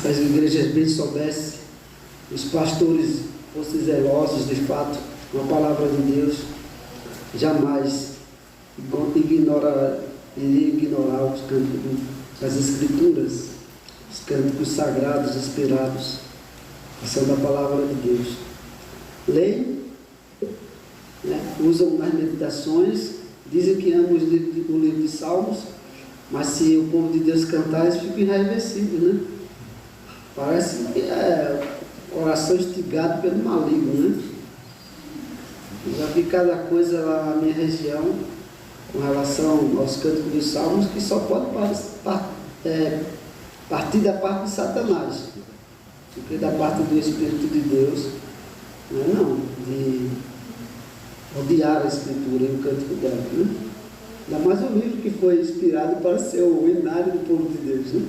se as igrejas bem soubessem, os pastores fossem zelosos de fato com a palavra de Deus, jamais iria ignorar os cânticos das Escrituras, os cânticos sagrados esperados, que são da palavra de Deus. Leem, usam nas meditações, dizem que amam o livro de Salmos, mas se o povo de Deus cantar, eles ficam enraivecidos, né? Parece que é coração instigado pelo maligno, né? Eu já vi cada coisa lá na minha região com relação aos cânticos dos Salmos, que só pode partir da parte de Satanás, porque da parte do Espírito de Deus não, de odiar a Escritura e o cântico dela, né? Ainda mais um livro que foi inspirado para ser o hinário do povo de Deus, né?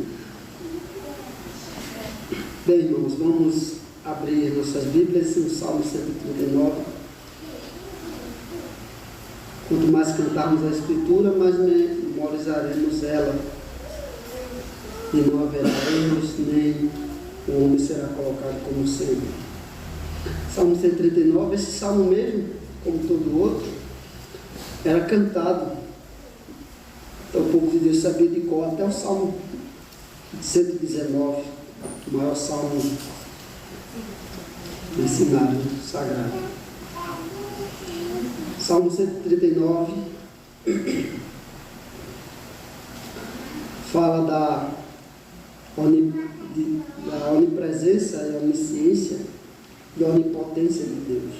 Bem, irmãos, vamos abrir nossas Bíblias no Salmo 139. Quanto mais cantarmos a Escritura, mais memorizaremos ela, e não haverá erros, nem o homem será colocado como sendo. Salmo 139, esse salmo mesmo, como todo outro, era cantado. Então o povo de Deus sabia de cor até o Salmo 119, o maior salmo ensinado, sagrado. Salmo 139 fala da onipresença e onisciência e onipotência de Deus.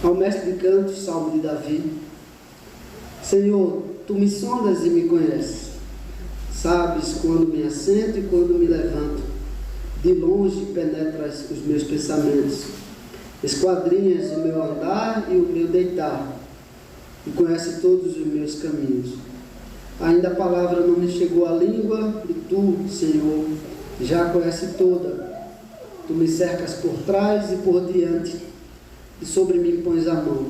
Ao mestre de canto, salmo de Davi: Senhor, tu me sondas e me conheces, sabes quando me assento e quando me levanto, de longe penetras os meus pensamentos, esquadrinhas o meu andar e o meu deitar, e conhece todos os meus caminhos. Ainda a palavra não me chegou à língua, e tu, Senhor, já a conhece toda. Tu me cercas por trás e por diante, e sobre mim pões a mão.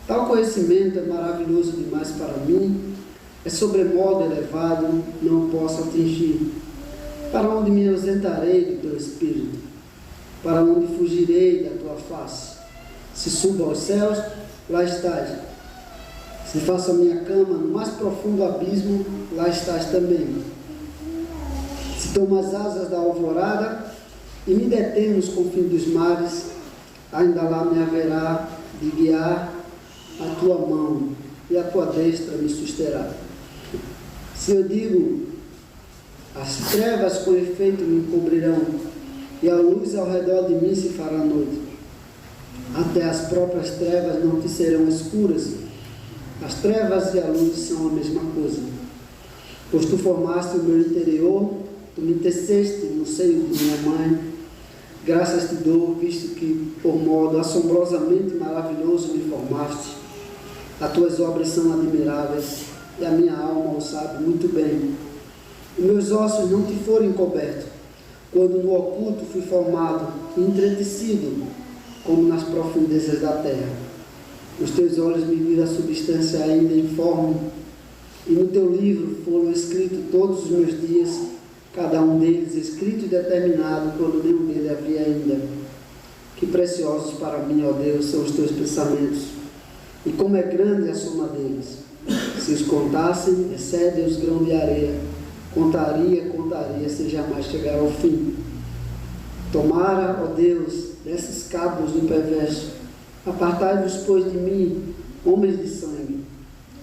Tal conhecimento é maravilhoso demais para mim, é sobremodo elevado, não posso atingir. Para onde me ausentarei do teu Espírito? Para onde fugirei da tua face? Se subo aos céus, lá estás. Se faço a minha cama no mais profundo abismo, lá estás também. Se tomo as asas da alvorada e me detenho nos confins dos mares, ainda lá me haverá de guiar a tua mão, e a tua destra me susterá. Se eu digo, as trevas com efeito me encobrirão, e a luz ao redor de mim se fará noite, até as próprias trevas não te serão escuras. As trevas e a luz são a mesma coisa. Pois tu formaste o meu interior, tu me teceste no seio de minha mãe. Graças te dou, visto que por modo assombrosamente maravilhoso me formaste. As tuas obras são admiráveis, e a minha alma o sabe muito bem. Os meus ossos não te foram encobertos, quando no oculto fui formado e entretecido, como nas profundezas da terra. Os teus olhos me viram a substância ainda informe, e no teu livro foram escritos todos os meus dias, cada um deles escrito e determinado, quando nenhum dele havia ainda. Que preciosos para mim, ó Deus, são os teus pensamentos, e como é grande a soma deles. Se os contassem, excede os grãos de areia. Contaria, sem jamais chegar ao fim. Tomara, ó Deus, desses cabos do perverso. Apartai-vos, pois, de mim, homens de sangue.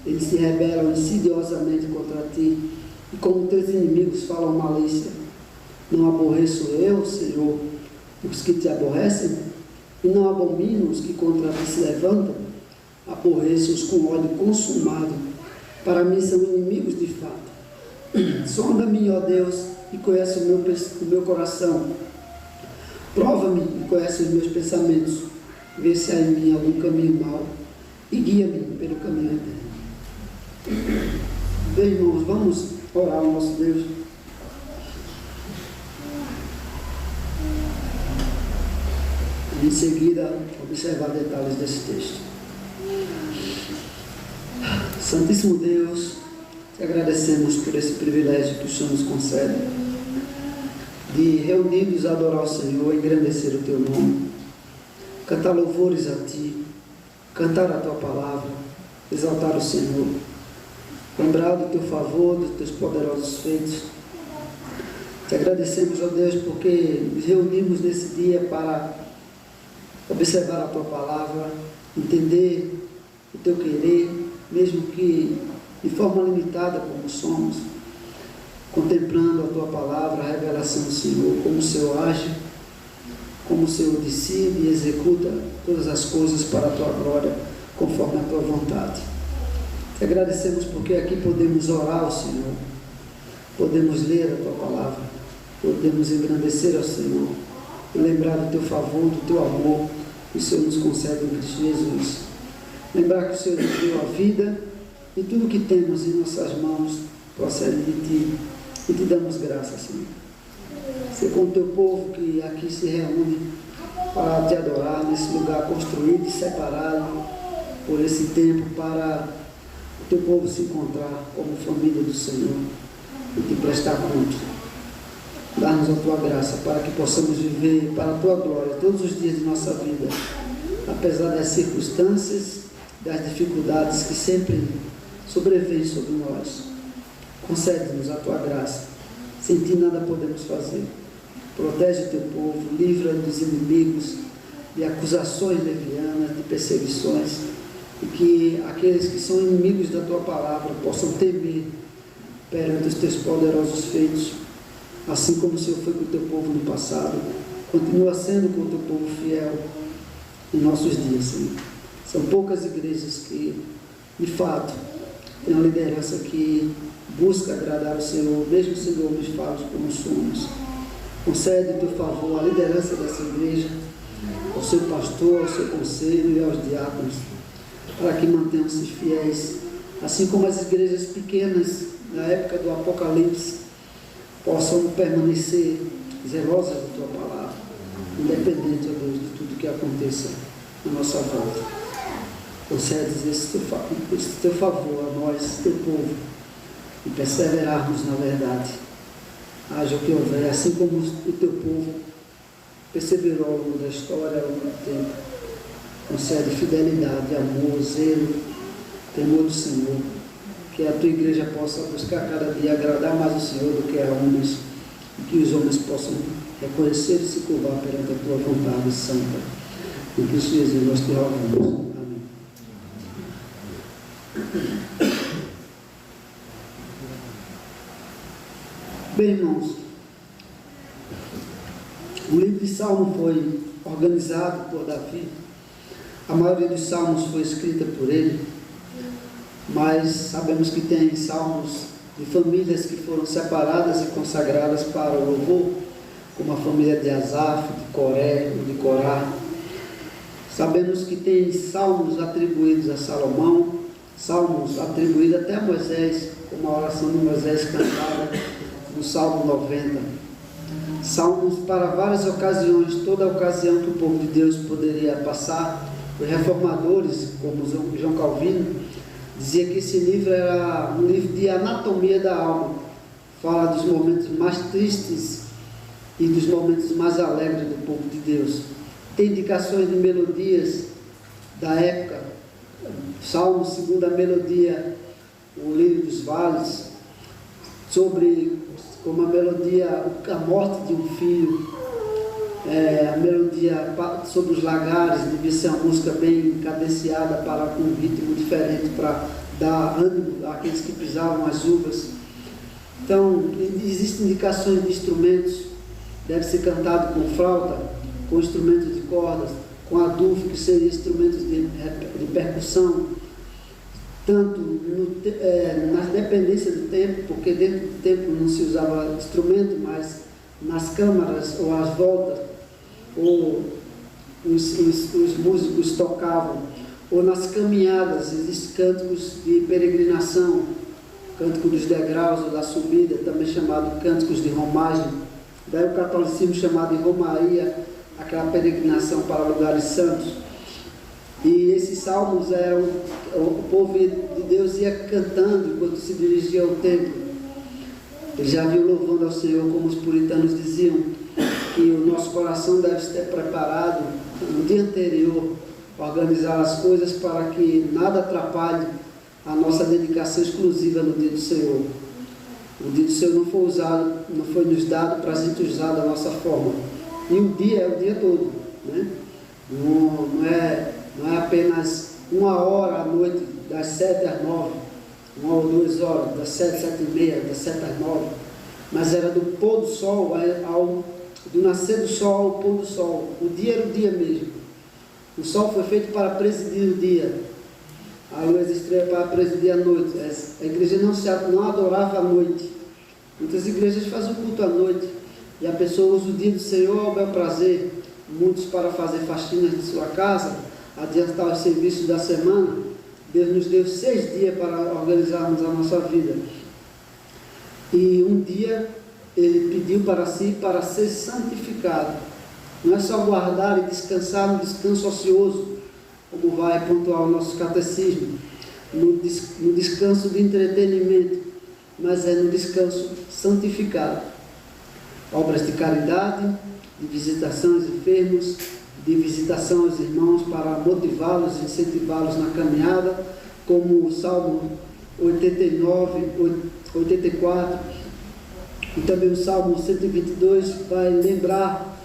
Eles se rebelam insidiosamente contra ti, e como teus inimigos falam malícia. Não aborreço eu, Senhor, os que te aborrecem, e não abomino os que contra ti se levantam. Aborreço-os com ódio consumado. Para mim são inimigos de fato. Sonda-me, ó Deus, e conhece o meu coração. Prova-me e conhece os meus pensamentos. Vê se há em mim algum caminho mau e guia-me pelo caminho eterno. Bem, irmãos, vamos orar ao nosso Deus. E em seguida, observar detalhes desse texto. Santíssimo Deus, Te agradecemos por esse privilégio que o Senhor nos concede, de reunidos adorar o Senhor, engrandecer o Teu nome, cantar louvores a Ti, cantar a Tua palavra, exaltar o Senhor, lembrar do Teu favor, dos Teus poderosos feitos. Te agradecemos, ó Deus, porque nos reunimos nesse dia para observar a Tua palavra, entender o Teu querer, mesmo que de forma limitada como somos, contemplando a Tua palavra, a revelação do Senhor, como o Senhor age, como o Senhor decide e executa todas as coisas para a Tua glória, conforme a Tua vontade. Te agradecemos porque aqui podemos orar ao Senhor, podemos ler a Tua palavra, podemos engrandecer ao Senhor e lembrar do Teu favor, do Teu amor que o Senhor nos concede em Cristo Jesus. Lembrar que o Senhor nos deu a vida e tudo que temos em nossas mãos procede de Ti e Te damos graças, Senhor. Ser com o Teu povo que aqui se reúne para Te adorar nesse lugar construído e separado por esse tempo para o Teu povo se encontrar como família do Senhor e Te prestar culto. Dá-nos a Tua graça para que possamos viver para a Tua glória todos os dias de nossa vida, apesar das circunstâncias, das dificuldades que sempre sobrevêm sobre nós. Concede-nos a Tua graça. Sem Ti nada podemos fazer. Protege o Teu povo, livra dos inimigos, de acusações levianas, de perseguições, e que aqueles que são inimigos da Tua palavra possam temer perante os Teus poderosos feitos, assim como o Senhor foi com o Teu povo no passado, continua sendo com o Teu povo fiel em nossos dias, Senhor. São poucas igrejas que, de fato, têm uma liderança que busca agradar o Senhor, mesmo sendo homens falsos como somos. Concede o Teu favor à liderança dessa igreja, ao seu pastor, ao seu conselho e aos diáconos, para que mantenham-se fiéis, assim como as igrejas pequenas, na época do Apocalipse, possam permanecer zelosas da Tua palavra, independente, ó Deus, de tudo que aconteça na nossa volta. Concedes esse teu favor a nós, Teu povo, e perseverarmos na verdade. Haja o que houver, assim como o Teu povo perseverou ao longo da história, ao longo do tempo. Concede fidelidade, amor, zelo, temor do Senhor, que a Tua igreja possa buscar cada dia agradar mais o Senhor do que a homens, e que os homens possam reconhecer e se curvar perante a Tua vontade santa. Em Cristo Jesus nós te rogamos. Bem, irmãos, o livro de Salmo foi organizado por Davi. A maioria dos salmos foi escrita por ele, mas sabemos que tem salmos de famílias que foram separadas e consagradas para o louvor, como a família de Asaf, de Coré, de Corá. Sabemos que tem salmos atribuídos a Salomão, salmos atribuídos até a Moisés, como a oração de Moisés cantada no Salmo 90. Salmos para várias ocasiões, toda ocasião que o povo de Deus poderia passar. Os reformadores, como João Calvino, dizia que esse livro era um livro de anatomia da alma. Fala dos momentos mais tristes e dos momentos mais alegres do povo de Deus. Tem indicações de melodias da época. Salmo, segunda melodia, o Lírio dos Vales, sobre como a melodia, a morte de um filho, a melodia sobre os lagares, devia ser uma música bem cadenciada para um ritmo diferente, para dar ânimo àqueles que pisavam as uvas. Então, existem indicações de instrumentos, deve ser cantado com flauta, com instrumentos de cordas, com adufo, que seriam instrumentos de percussão, tanto nas dependências do templo, porque dentro do templo não se usava instrumento, mas nas câmaras ou às voltas, ou os músicos tocavam, ou nas caminhadas, existem cânticos de peregrinação, cântico dos degraus ou da subida, também chamado cânticos de romagem. Daí o catolicismo chamado de romaria, aquela peregrinação para lugares santos. E esses salmos eram, o povo de Deus ia cantando enquanto se dirigia ao templo. Ele já viu louvando ao Senhor, como os puritanos diziam, que o nosso coração deve estar preparado no dia anterior, organizar as coisas para que nada atrapalhe a nossa dedicação exclusiva no dia do Senhor. O dia do Senhor não foi nos dado para a gente usar da nossa forma. E o dia é o dia todo, né? Não é apenas 1 hora à noite, das 7 às 9, 1 ou 2 horas, das 7 às 7 e meia, das 7 às 9, mas era do pôr do sol do nascer do sol ao pôr do sol. O dia era o dia mesmo. O sol foi feito para presidir o dia, a luz estreia para presidir a noite. A igreja não adorava à noite. Muitas igrejas fazem culto à noite, e a pessoa usa o dia do Senhor ao bel prazer, muitos para fazer faxinas de sua casa, adiantar os serviços da semana. Deus nos deu 6 dias para organizarmos a nossa vida, e um dia Ele pediu para si para ser santificado. Não é só guardar e descansar no descanso ocioso, como vai pontuar o nosso catecismo, no descanso de entretenimento, mas é no descanso santificado. Obras de caridade, de visitação aos enfermos, de visitação aos irmãos para motivá-los e incentivá-los na caminhada, como o Salmo 89, 84, e também o Salmo 122 vai lembrar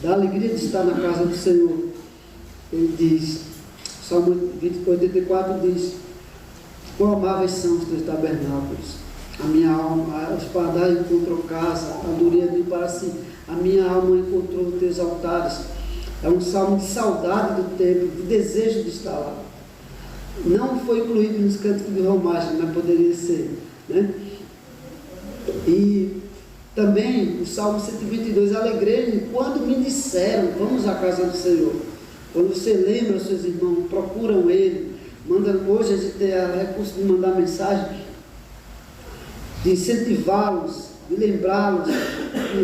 da alegria de estar na casa do Senhor. Ele diz, o Salmo 84 diz: quão amáveis são os teus tabernáculos, a minha alma, os pardais encontrou casa, a andorinha viu para si, a minha alma encontrou os teus altares. É um salmo de saudade do templo, de desejo de estar lá. Não foi incluído nos cânticos de romagem, mas poderia ser, né? E também o Salmo 122, alegrei-me quando me disseram, vamos à casa do Senhor. Quando você lembra os seus irmãos, procuram Ele, hoje a gente tem o recurso de mandar mensagem, de incentivá-los, de lembrá-los,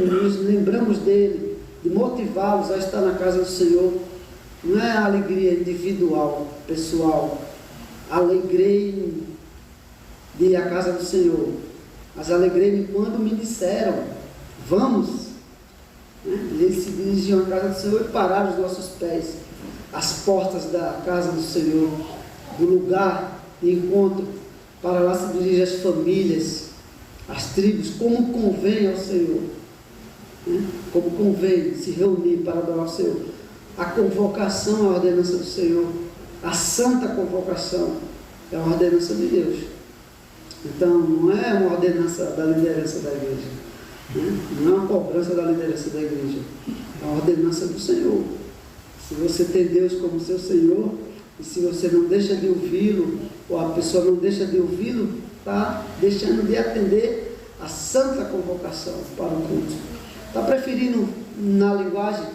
nos lembramos dele, de motivá-los a estar na casa do Senhor. Não é a alegria individual, pessoal, alegrei-me de ir à casa do Senhor, mas alegrei-me quando me disseram, vamos, né? Eles se dirigiam à casa do Senhor e pararam os nossos pés, as portas da casa do Senhor, do lugar de encontro, para lá se dirigem as famílias, as tribos, como convém ao Senhor, né? Como convém se reunir para adorar o Senhor. A convocação é a ordenança do Senhor, a santa convocação é a ordenança de Deus. Então, não é uma ordenança da liderança da igreja, né? Não é uma cobrança da liderança da igreja, é uma ordenança do Senhor. Se você tem Deus como seu Senhor, e se você não deixa de ouvi-lo, ou a pessoa não deixa de ouvi-lo, está deixando de atender a santa convocação para o culto. Está preferindo, na linguagem,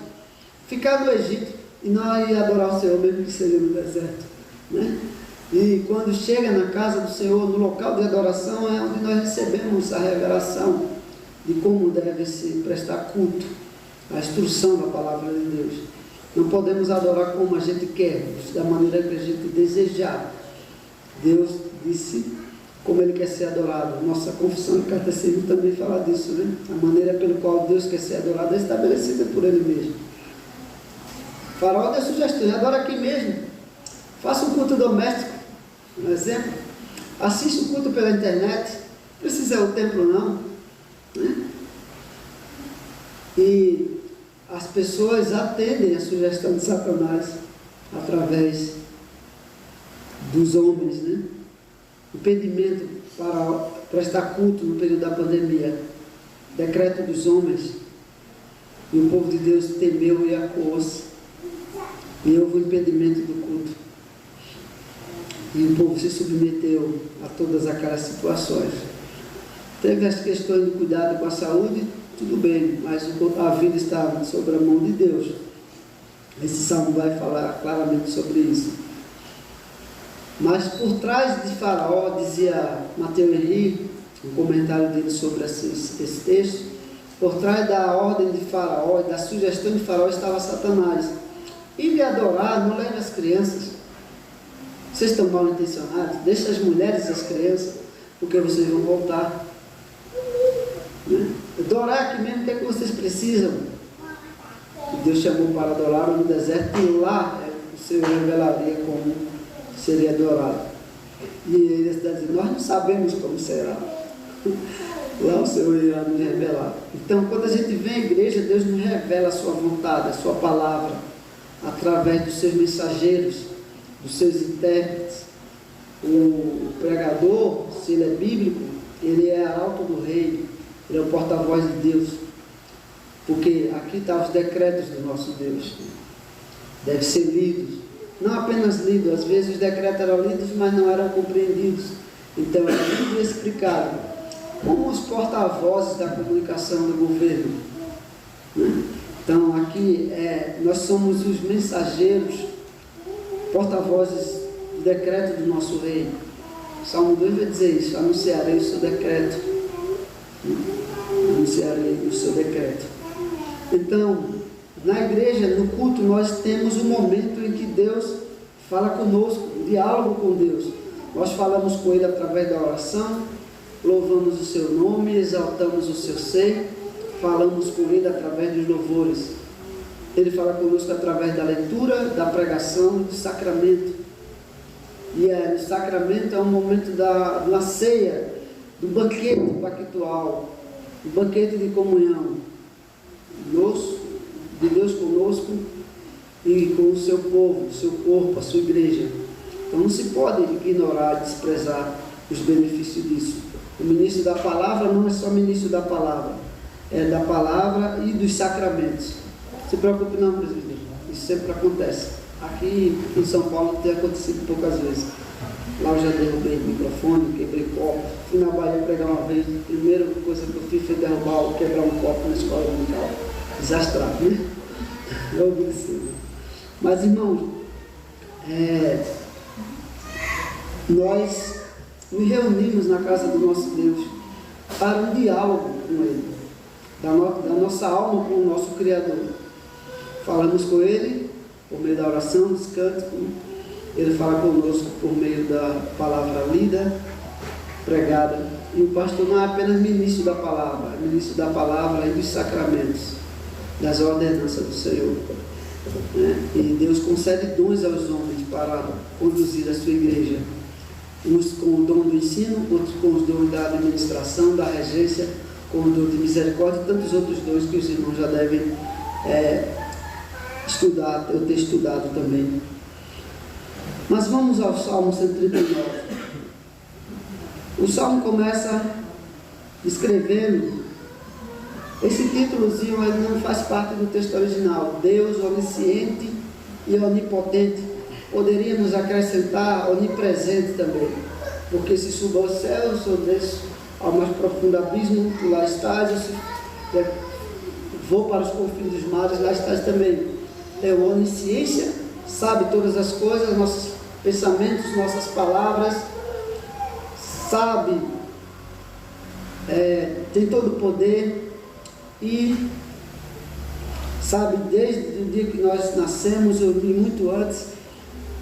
ficar no Egito e não ir adorar o Senhor, mesmo que seja no deserto, né? E quando chega na casa do Senhor, no local de adoração, é onde nós recebemos a revelação de como deve se prestar culto, a instrução da palavra de Deus. Não podemos adorar como a gente quer, da maneira que a gente desejar. Deus disse como Ele quer ser adorado. Nossa confissão de catecismo também fala disso, né? A maneira pelo qual Deus quer ser adorado é estabelecida por Ele mesmo. Farol dá sugestões, adora aqui mesmo. Faça um culto doméstico, um exemplo. Assista o culto pela internet, não precisa ir ao templo não, né? E as pessoas atendem a sugestão de Satanás através dos homens, né? Impedimento para prestar culto no período da pandemia, decreto dos homens, e o povo de Deus temeu e acuou-se, e houve um impedimento do culto, e o povo se submeteu a todas aquelas situações. Teve as questões de cuidado com a saúde, tudo bem, mas a vida está sobre a mão de Deus. Esse salmo vai falar claramente sobre isso. Mas por trás de Faraó, dizia Mateus Henrique, um comentário dele sobre esse texto, por trás da ordem de Faraó e da sugestão de Faraó estava Satanás. E me adorar, não leve as crianças. Vocês estão mal intencionados? Deixa as mulheres e as crianças, porque vocês vão voltar. Né? Adorar aqui mesmo, o que é que vocês precisam? E Deus chamou para adorar no deserto, e lá o Senhor revelaria como seria adorado. E ele está dizendo, nós não sabemos como será. Lá o Senhor irá nos revelar. Então, quando a gente vem à igreja, Deus nos revela a sua vontade, a sua palavra, através dos seus mensageiros, dos seus intérpretes. O pregador, se ele é bíblico, ele é arauto do rei, ele é o porta-voz de Deus, porque aqui estão os decretos do nosso Deus, deve ser lidos, não apenas lidos, às vezes os decretos eram lidos, mas não eram compreendidos, então é lido e explicado, como os porta-vozes da comunicação do governo, né? Então aqui nós somos os mensageiros, porta-vozes do decreto do nosso rei. Salmo 2 vai dizer isso, anunciarei o seu decreto, anunciarei o seu decreto. Então, na igreja, no culto, nós temos um momento em que Deus fala conosco, um diálogo com Deus. Nós falamos com Ele através da oração, louvamos o seu nome, exaltamos o seu ser, falamos com Ele através dos louvores. Ele fala conosco através da leitura, da pregação, do sacramento. E o sacramento é um momento da ceia, do banquete pactual, do banquete de comunhão, de Deus conosco e com o seu povo, o seu corpo, a sua igreja. Então não se pode ignorar, desprezar os benefícios disso. O ministro da palavra não é só ministro da palavra, é da palavra e dos sacramentos. Não se preocupe não, presidente, isso sempre acontece. Aqui em São Paulo tem acontecido poucas vezes. Lá eu já derrubei o microfone, quebrei copo. Fui na Bahia pregar uma vez, a primeira coisa que eu fiz foi quebrar um copo na escola dominical. Desastrado, né? Eu obedeci. Mas, irmãos, nós nos reunimos na casa do nosso Deus para um diálogo com Ele, da nossa alma com o nosso Criador. Falamos com Ele por meio da oração, dos cânticos. Ele fala conosco por meio da palavra lida, pregada. E o pastor não é apenas ministro da palavra, é ministro da palavra e dos sacramentos, das ordenanças do Senhor. E Deus concede dons aos homens para conduzir a sua igreja. Uns com o dom do ensino, outros com os dons da administração, da regência, com o dom de misericórdia e tantos outros dons que os irmãos já devem estudar, eu ter estudado também. Mas vamos ao Salmo 139. O Salmo começa escrevendo, esse títulozinho ele não faz parte do texto original, Deus onisciente e onipotente. Poderíamos acrescentar onipresente também, porque se subo aos céus, eu desço ao mais profundo abismo, tu lá estás, vou para os confins dos mares, lá estás também. É onisciência, sabe todas as coisas, nossos pensamentos, nossas palavras, sabe, tem todo o poder e sabe desde o dia que nós nascemos, eu vi muito antes,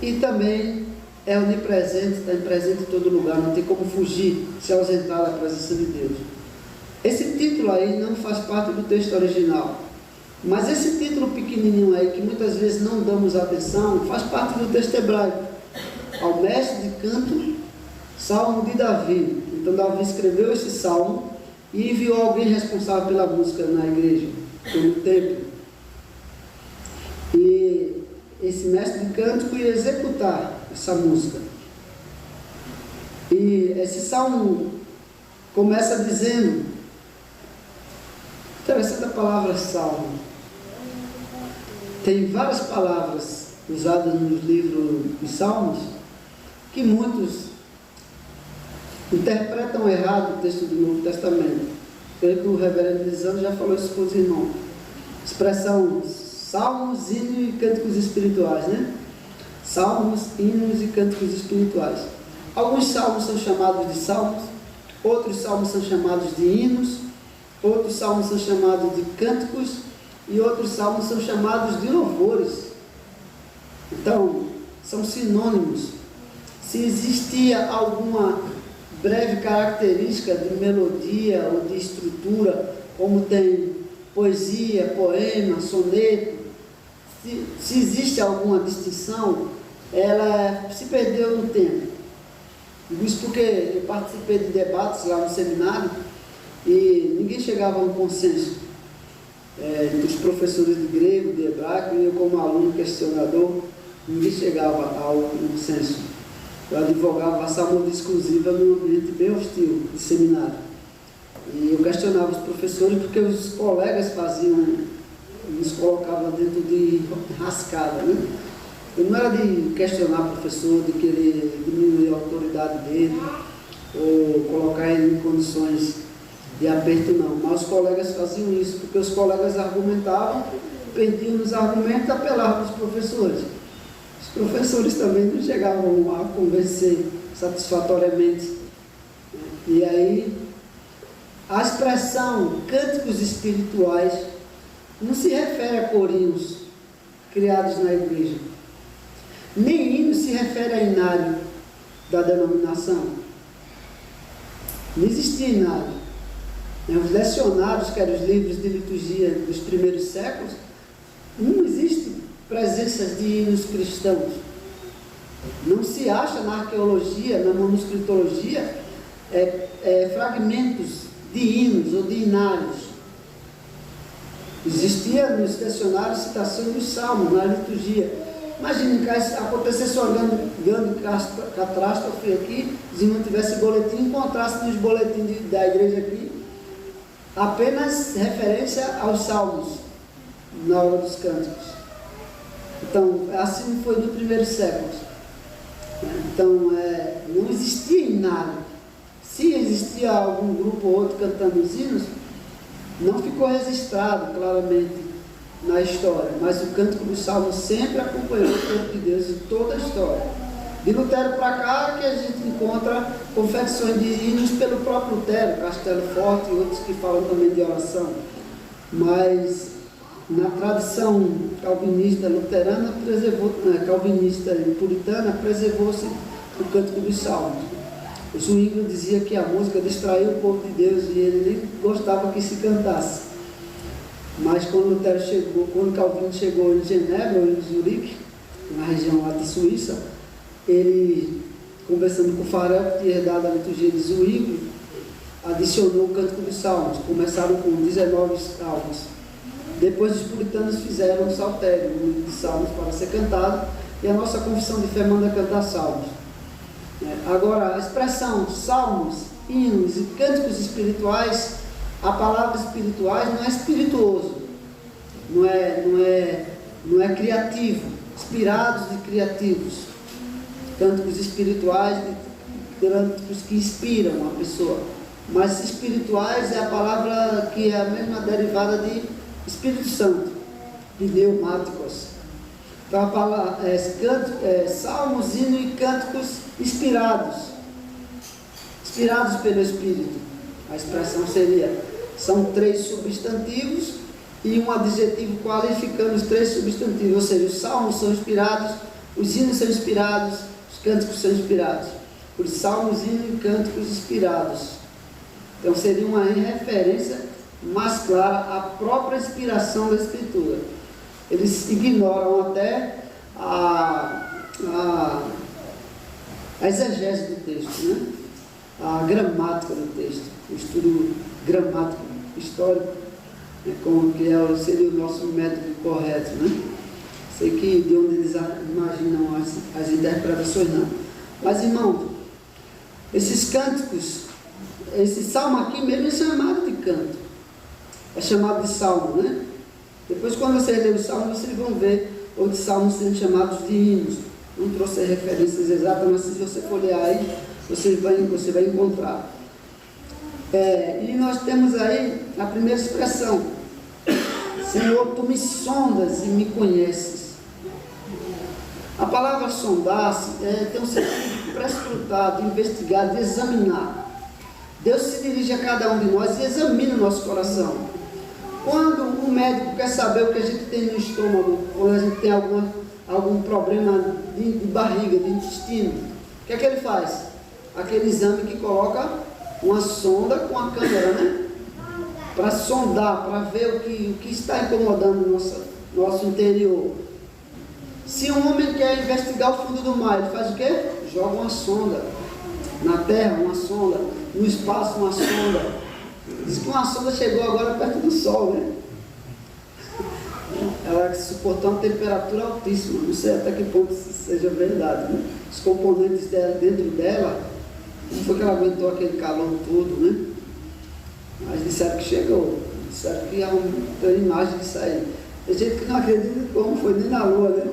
e também é onipresente, está presente em todo lugar, não tem como fugir, se ausentar da presença de Deus. Esse título aí não faz parte do texto original, mas esse título pequenininho aí, que muitas vezes não damos atenção, faz parte do texto hebraico, ao mestre de canto, Salmo de Davi. Então Davi escreveu esse salmo e enviou alguém responsável pela música na igreja, no templo. E esse mestre de cântico ia executar essa música. E esse salmo começa dizendo, interessante a palavra salmo, tem várias palavras usadas nos livros de salmos que muitos interpretam errado o texto do Novo Testamento. Creio que o reverendo Lisandro já falou isso com os irmãos. Expressão salmos, hinos e cânticos espirituais, né? Salmos, hinos e cânticos espirituais. Alguns salmos são chamados de salmos, outros salmos são chamados de hinos, outros salmos são chamados de cânticos e outros salmos são chamados de louvores. Então, são sinônimos. se existia alguma breve característica de melodia ou de estrutura, como tem poesia, poema, soneto, se existe alguma distinção, ela se perdeu no tempo. Isso porque eu participei de debates lá no seminário e ninguém chegava a um consenso entre os professores de grego, de hebraico, e eu como aluno questionador, ninguém chegava a um consenso. Eu advogava a salmodia exclusiva num ambiente bem hostil de seminário. E eu questionava os professores porque os colegas nos colocavam dentro de rascada, né? Eu não era de questionar o professor, de querer diminuir a autoridade dele, ou colocar ele em condições de aperto, não. Mas os colegas faziam isso, porque os colegas argumentavam, perdiam nos argumentos e apelavam para os professores. Os professores também não chegavam a convencer satisfatoriamente. E aí, a expressão cânticos espirituais não se refere a corinhos criados na igreja. Nem hino se refere a inário da denominação. Não existia inário. Os lecionários, que eram os livros de liturgia dos primeiros séculos, não existe presença de hinos cristãos. Não se acha na arqueologia, na manuscritologia, fragmentos de hinos ou de inários. Existia nos lecionários citação dos salmos, na liturgia. Imagine que acontecesse uma grande catástrofe aqui, se não tivesse boletim, encontrasse nos boletins da igreja aqui apenas referência aos salmos na hora dos cânticos. Então, assim foi no primeiro século. Então, não existia inário. Se existia algum grupo ou outro cantando os hinos, não ficou registrado claramente na história, mas o cântico dos salmos sempre acompanhou o povo de Deus em toda a história. De Lutero para cá que a gente encontra confecções de hinos pelo próprio Lutero, Castelo Forte e outros que falam também de oração. Mas na tradição calvinista luterana, calvinista e puritana, preservou-se o cântico dos salmos. O Zwingli dizia que a música distraiu o povo de Deus e ele nem gostava que se cantasse. Mas quando Calvino chegou em Genebra, ou em Zurique, na região lá de Suíça, ele, conversando com o Farel, que tinha herdado a liturgia de Zwingli, adicionou o cântico dos salmos. Começaram com 19 salmos. Depois os puritanos fizeram um saltério, um livro de salmos para ser cantado, e a nossa confissão de fé manda cantar salmos. Agora, a expressão salmos, hinos e cânticos espirituais, a palavra espirituais não é espirituoso, não é criativo, inspirados e criativos. Cânticos espirituais, cânticos que inspiram a pessoa. Mas espirituais é a palavra que é a mesma derivada de Espírito Santo, pneumáticos. Então a palavra salmos, hino e cânticos inspirados pelo Espírito. A expressão são 3 substantivos e um adjetivo qualificando os 3 substantivos, ou seja, os salmos são inspirados, os hinos são inspirados, os cânticos são inspirados. Por salmos, hinos e cânticos inspirados. Então seria uma referência mais clara à própria inspiração da Escritura. Eles ignoram até a exegese do texto, né? A gramática do texto, o estudo gramático, histórico, como que seria o nosso método correto, né? Sei que de onde eles imaginam as interpretações não. Mas, irmão, esses cânticos, esse salmo aqui mesmo é chamado de canto, é chamado de salmo, né? Depois, quando vocês lerem o salmo, vocês vão ver outros salmos sendo chamados de hinos. Não trouxe referências exatas, mas se você for ler aí, você vai encontrar. E nós temos aí a primeira expressão: Senhor, tu me sondas e me conheces. A palavra sondar tem um sentido de prescrutar, de investigar, de examinar. Deus se dirige a cada um de nós e examina o nosso coração. Quando um médico quer saber o que a gente tem no estômago, quando a gente tem algum problema de barriga, de intestino, O que é que ele faz? Aquele exame que coloca uma sonda com a câmera, né? Para sondar, para ver o que está incomodando nosso interior. Se um homem quer investigar o fundo do mar, ele faz o quê? Joga uma sonda na terra, uma sonda no espaço, uma sonda. Diz que uma sonda chegou agora perto do Sol, né? Ela suportou uma temperatura altíssima. Não sei até que ponto isso seja verdade, né? Os componentes dela, dentro dela, não foi que ela aguentou aquele calor todo, né? Mas disseram que chegou. Disseram que tem imagem disso aí. Tem gente que não acredita como foi nem na Lua, né?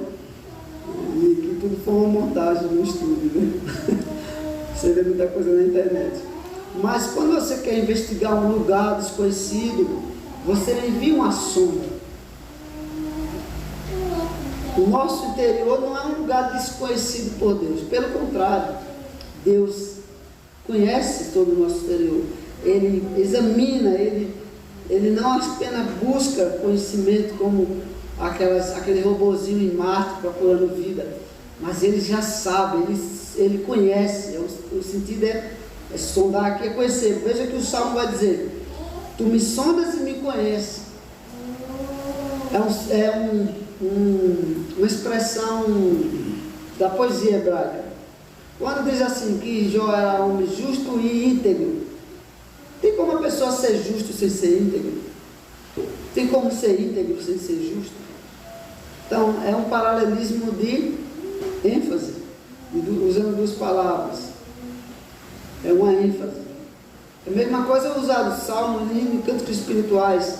E que tudo foi uma montagem no estúdio, né? Você vê muita coisa na internet. Mas quando você quer investigar um lugar desconhecido, você envia uma sonda. O nosso interior não é um lugar desconhecido por Deus. Pelo contrário, Deus conhece todo o nosso interior. Ele examina, ele não apenas busca conhecimento como aquele robozinho em Marte procurando vida, mas ele já sabe, ele conhece. O sentido é sondar aqui, é conhecer. Veja que o Salmo vai dizer: tu me sondas e me conheces. Uma expressão da poesia hebraica. Quando diz assim que Jó era homem justo e íntegro, tem como a pessoa ser justo sem ser íntegro? Tem como ser íntegro sem ser justo? Então é um paralelismo de ênfase, usando duas palavras. É uma ênfase. A mesma coisa usar o salmo, hino, cânticos espirituais,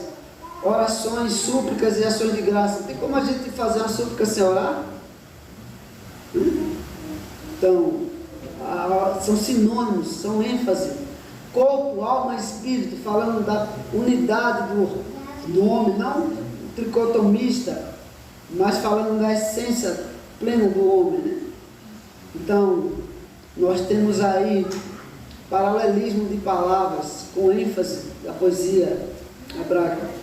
orações, súplicas e ações de graça. Tem como a gente fazer uma súplica sem orar? Então, são sinônimos, são ênfase. Corpo, alma e espírito, falando da unidade do homem, não tricotomista, mas falando da essência plena do homem, né? Então, nós temos aí paralelismo de palavras com ênfase da poesia hebraica.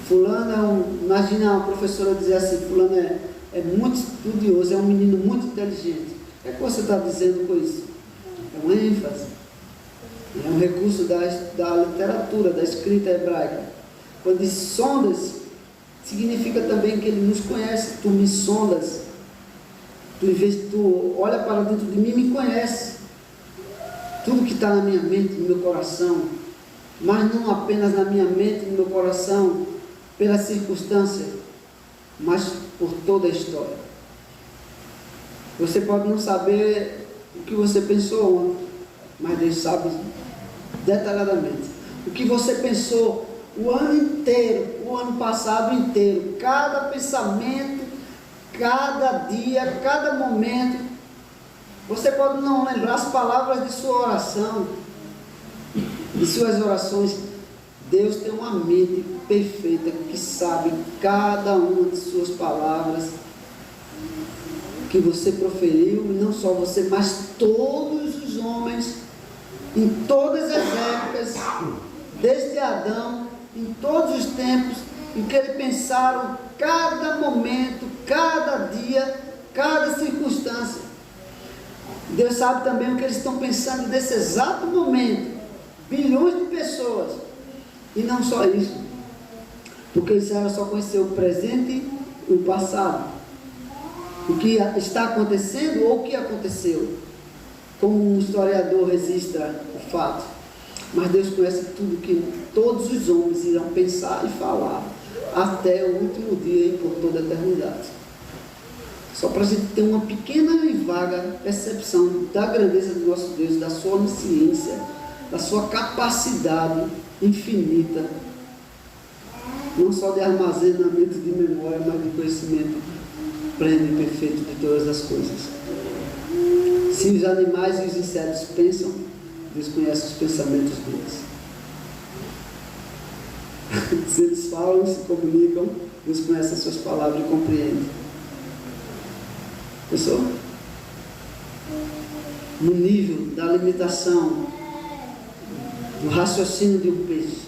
Fulano imagina uma professora dizer assim: fulano é muito estudioso, é um menino muito inteligente. O que é que você está dizendo com isso? É uma ênfase, é um recurso da literatura, da escrita hebraica. Quando diz sondas, significa também que ele nos conhece. Tu me sondas, tu olha para dentro de mim e me conhece. Tudo que está na minha mente, no meu coração, mas não apenas na minha mente, no meu coração, pela circunstância, mas por toda a história. Você pode não saber o que você pensou ontem, mas Deus sabe detalhadamente. O que você pensou o ano inteiro, o ano passado inteiro, cada pensamento, cada dia, cada momento. Você pode não lembrar as palavras de sua oração, de suas orações. Deus tem uma mente perfeita que sabe cada uma de suas palavras que você proferiu, e não só você, mas todos os homens, em todas as épocas, desde Adão, em todos os tempos, em que eles pensaram cada momento, cada dia, cada circunstância. Deus sabe também o que eles estão pensando nesse exato momento. Bilhões de pessoas. E não só isso, porque Israel só conheceu o presente e o passado, o que está acontecendo ou o que aconteceu, como um historiador registra o fato. Mas Deus conhece tudo que todos os homens irão pensar e falar até o último dia e por toda a eternidade. Só para a gente ter uma pequena e vaga percepção da grandeza do nosso Deus, da sua onisciência, da sua capacidade infinita, não só de armazenamento de memória, mas de conhecimento pleno e perfeito de todas as coisas. Se os animais e os insetos pensam, Deus conhece os pensamentos deles. Se eles falam, se comunicam, Deus conhece as suas palavras e compreende. Pessoal, no nível da limitação do raciocínio de um peixe,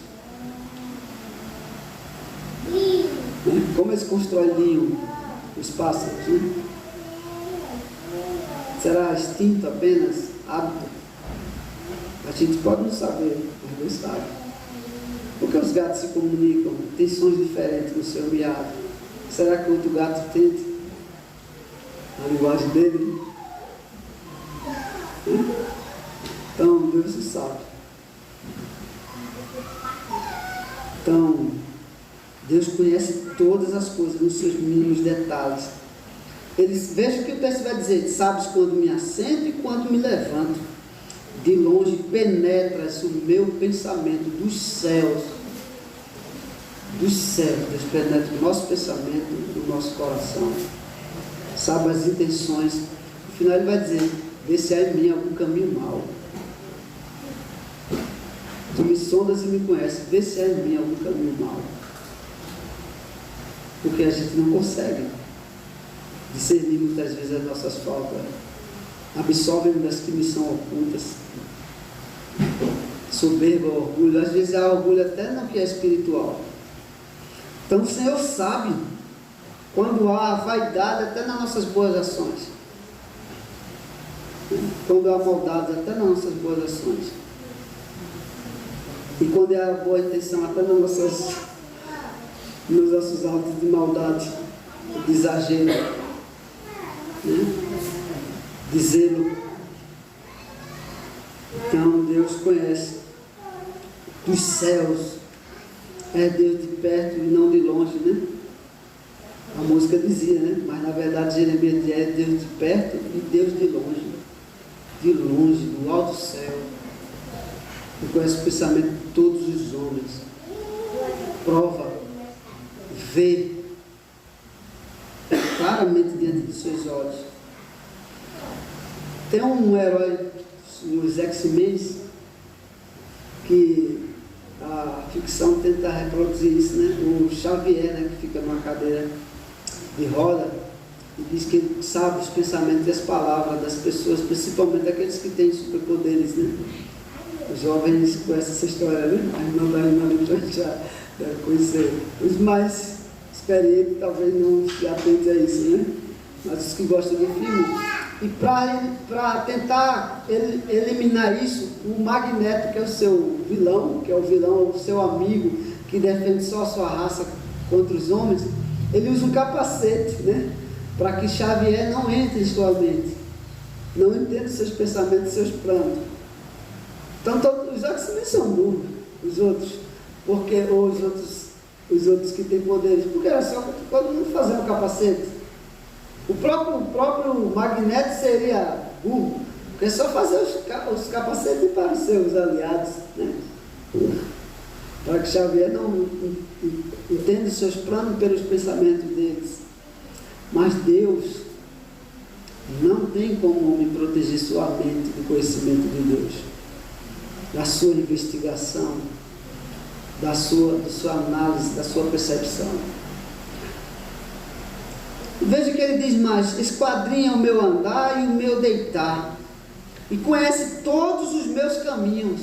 como eles constroem ninho, os pássaros, né? Será instinto apenas? Hábito? A gente pode não saber, mas Deus sabe. Por que os gatos se comunicam? Tem sons diferentes no seu miado. Será que outro gato entende a linguagem dele? Então, Deus sabe. Então, Deus conhece todas as coisas nos seus mínimos detalhes. Veja o que o texto vai dizer: sabes quando me assento e quando me levanto. De longe penetras o meu pensamento dos céus. Dos céus, Deus penetra o nosso pensamento, o nosso coração. Sabe as intenções. No final ele vai dizer: vê se há em mim algum caminho mau. Tu me sondas e me conheces, vê se há em mim algum caminho mau. Porque a gente não consegue discernir muitas vezes as nossas faltas. Absolve-me das que me são ocultas. Soberba, orgulho. Às vezes há orgulho até no que é espiritual. Então o Senhor sabe quando há vaidade até nas nossas boas ações. Quando há maldade até nas nossas boas ações. E quando há boa intenção até nos nossos atos de maldade, de exagero, né? De zelo. Então Deus conhece dos céus, é Deus de perto e não de longe, né? A música dizia, né? Mas na verdade Jeremias dizia: é Deus de perto e Deus de longe, do alto céu. Ele conhece o pensamento de todos os homens, prova, vê claramente diante dos seus olhos. Tem um herói nos X-Men que a ficção tenta reproduzir isso, né? O Xavier, né? Que fica numa cadeira de roda e diz que ele sabe os pensamentos e as palavras das pessoas, principalmente aqueles que têm superpoderes, né? Os jovens conhecem essa história, né? A irmã da irmã já deve conhecer. Os mais experientes talvez não se atentem a isso, né? Mas os que gostam de filme. E para tentar eliminar isso, o Magneto, que é o seu vilão, o seu amigo, que defende só a sua raça contra os homens, ele usa um capacete, né? Para que Xavier não entre em sua mente, não entenda seus pensamentos, seus planos. Então todos os outros nem são burros, os outros que têm poderes, porque era só todo mundo fazer um capacete. O próprio Magneto seria burro, porque é só fazer os capacetes para os seus aliados, né? Para que Xavier não entenda os seus planos pelos pensamentos deles. Mas Deus não tem como o homem proteger sua mente do conhecimento de Deus, da sua investigação, da sua análise, da sua percepção. Veja que ele diz mais: esquadrinha o meu andar e o meu deitar, e conhece todos os meus caminhos.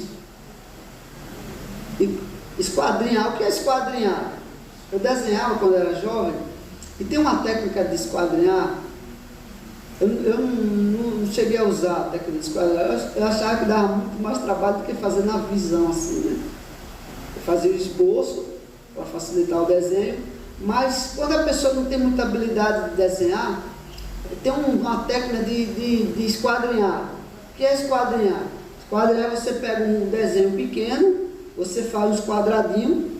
E esquadrinhar, o que é esquadrinhar? Eu desenhava quando era jovem, e tem uma técnica de esquadrinhar. Eu não cheguei a usar a técnica de esquadrinhar. Eu achava que dava muito mais trabalho do que fazer na visão assim, né? Eu fazia o esboço para facilitar o desenho, mas quando a pessoa não tem muita habilidade de desenhar, tem uma técnica de esquadrinhar. O que é esquadrinhar? Esquadrinhar, você pega um desenho pequeno, você faz uns quadradinhos,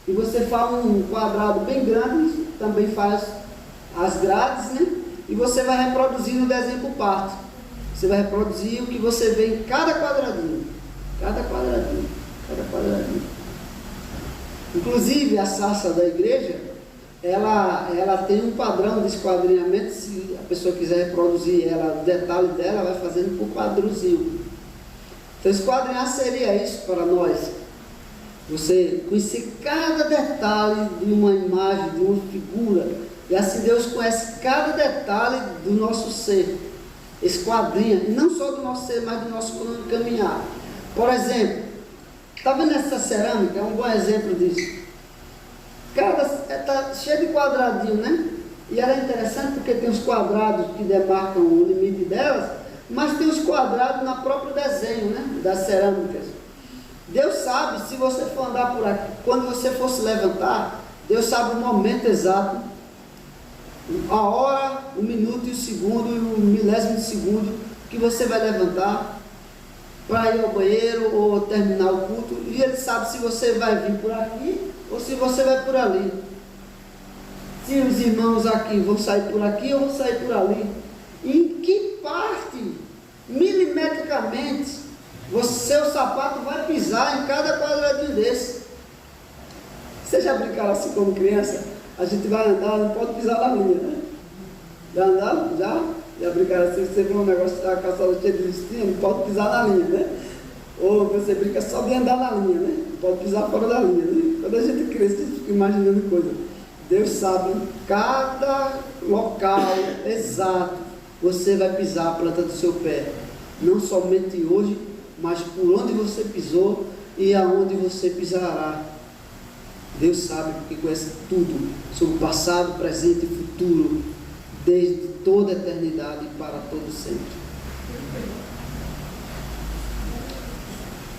e você faz um quadrado bem grande, também faz as grades, né? E você vai reproduzindo o desenho por parte. Você vai reproduzir o que você vê em cada quadradinho. Cada quadradinho. Inclusive, a sarça da igreja, ela tem um padrão de esquadrinhamento. Se a pessoa quiser reproduzir o detalhe dela, vai fazendo por quadrozinho. Então, esquadrinhar seria isso para nós. Você conhecer cada detalhe de uma imagem, de uma figura. E assim Deus conhece cada detalhe do nosso ser. Esquadrinha, e não só do nosso ser, mas do nosso caminhar. Por exemplo, está vendo essa cerâmica? É um bom exemplo disso. Está cheio de quadradinho, né? E ela é interessante porque tem os quadrados que demarcam o limite delas, mas tem os quadrados no próprio desenho, né, das cerâmicas. Deus sabe, se você for andar por aqui, quando você for se levantar, Deus sabe o momento exato, a hora, o minuto e o segundo, e o milésimo de segundo que você vai levantar para ir ao banheiro ou terminar o culto, e Ele sabe se você vai vir por aqui ou se você vai por ali. Se os irmãos aqui vão sair por aqui ou vão sair por ali. Em que parte, milimetricamente, seu sapato vai pisar em cada quadradinho desse? Vocês já brincaram assim como criança? A gente vai andar, não pode pisar na linha, né? Já andaram? Já brincaram assim? Você vê um negócio da calçada cheia de listinha, não pode pisar na linha, né? Ou você brinca só de andar na linha, né? Não pode pisar fora da linha, né? Quando a gente cresce, a gente fica imaginando coisa. Deus sabe cada local exato você vai pisar a planta do seu pé. Não somente hoje, mas por onde você pisou e aonde você pisará. Deus sabe, porque conhece tudo sobre o passado, presente e futuro, desde toda a eternidade e para todo sempre.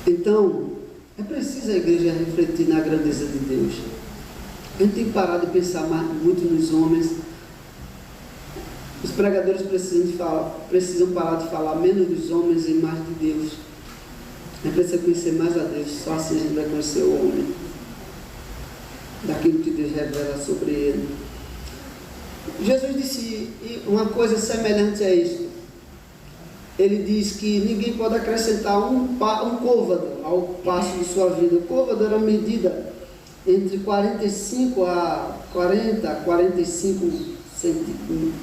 Então, é preciso a igreja refletir na grandeza de Deus. A gente tem que parar de pensar muito nos homens. Os pregadores precisam parar de falar menos dos homens e mais de Deus. A gente precisa conhecer mais a Deus, só assim a gente vai conhecer o homem, daquilo que Deus revela sobre ele. Jesus disse uma coisa semelhante a isso. Ele diz que ninguém pode acrescentar um côvado ao passo de sua vida. O côvado era medida entre 45 a 45 centímetros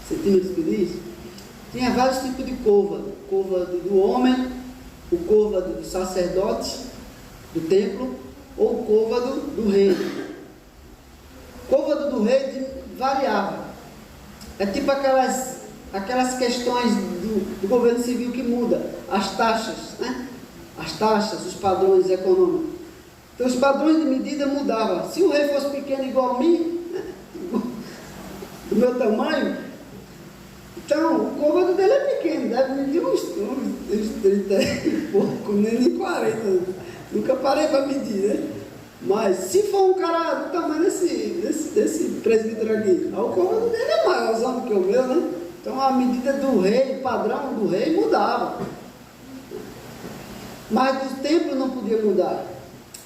que diz. Tinha vários tipos de côvado. O côvado do homem, o côvado do sacerdote do templo, ou o côvado do rei. O côvado do rei variava. É tipo aquelas questões do governo civil que muda, as taxas, né? As taxas, os padrões econômicos. Então os padrões de medida mudavam. Se o rei fosse pequeno igual a mim, né? Do meu tamanho, então o côvado dele é pequeno, deve medir uns 30 e pouco, nem 40. Nunca parei para medir, né? Mas se for um cara do tamanho desse presbítero aqui, o côvado dele é maiorzão do que o meu, né? Então a medida do rei, o padrão do rei mudava. Mas do templo não podia mudar.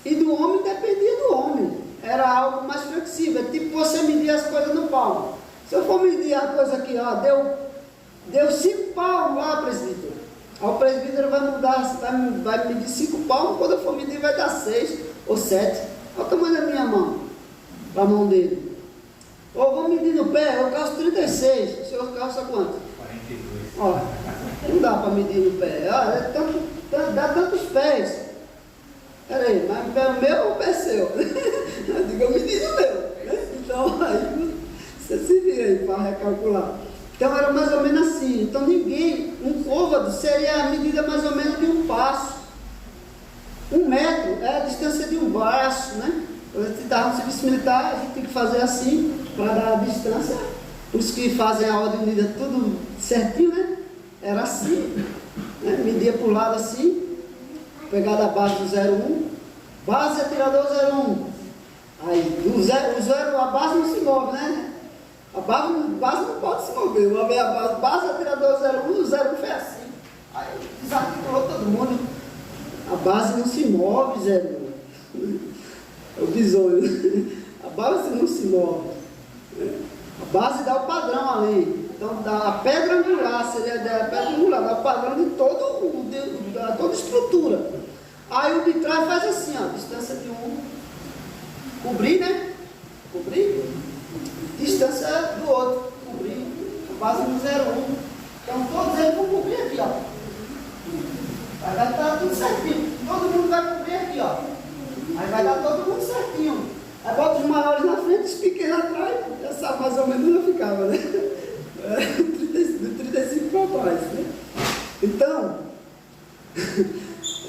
E do homem dependia do homem. Era algo mais flexível. É tipo você medir as coisas no palmo. Se eu for medir a coisa aqui, ó, deu 5 palmos lá, presbítero. Aí o presbítero vai mudar, vai medir 5 palmos, quando eu for medir vai dar 6 ou 7. Olha o tamanho da minha mão, para a mão dele. Ou vou medir no pé, eu calço 36, o senhor calça quanto? 42. Ó, não dá para medir no pé, dá tantos pés. Peraí, mas o pé é meu ou o pé é seu? Eu digo, eu medi no meu, né? Então aí você se vira aí para recalcular. Então era mais ou menos assim. Então um côvado seria a medida mais ou menos de um passo. 1 metro é a distância de um braço, né? Quando a gente está no serviço militar, a gente tem que fazer assim para dar a distância. Os que fazem a ordem unida tudo certinho, né? Era assim, né? Media para o lado assim, pegar da base do 01, base atirador 01. Aí do 0, a base não se move, né? A base não pode se mover. Uma vez a base atirador 01, o 0 foi assim. Aí desarticulou todo mundo. A base não se move, 01. É o bisonho. A base não se move. A base dá o padrão ali. Então a pedra angular seria a pedra angular, dá o padrão de toda estrutura. Aí o de trás faz assim, ó, distância de um. Cobrir, né? Cobrir. Distância do outro, cobrir, a base do 01. Então todos eles vão cobrir aqui, ó. Vai dar tudo certinho. Todo mundo vai cobrir aqui, ó. Aí vai dar todo mundo certinho. Aí bota os maiores na frente, os pequenos atrás. Já sabe mais ou menos onde ficava, né? Do 35 para trás, né?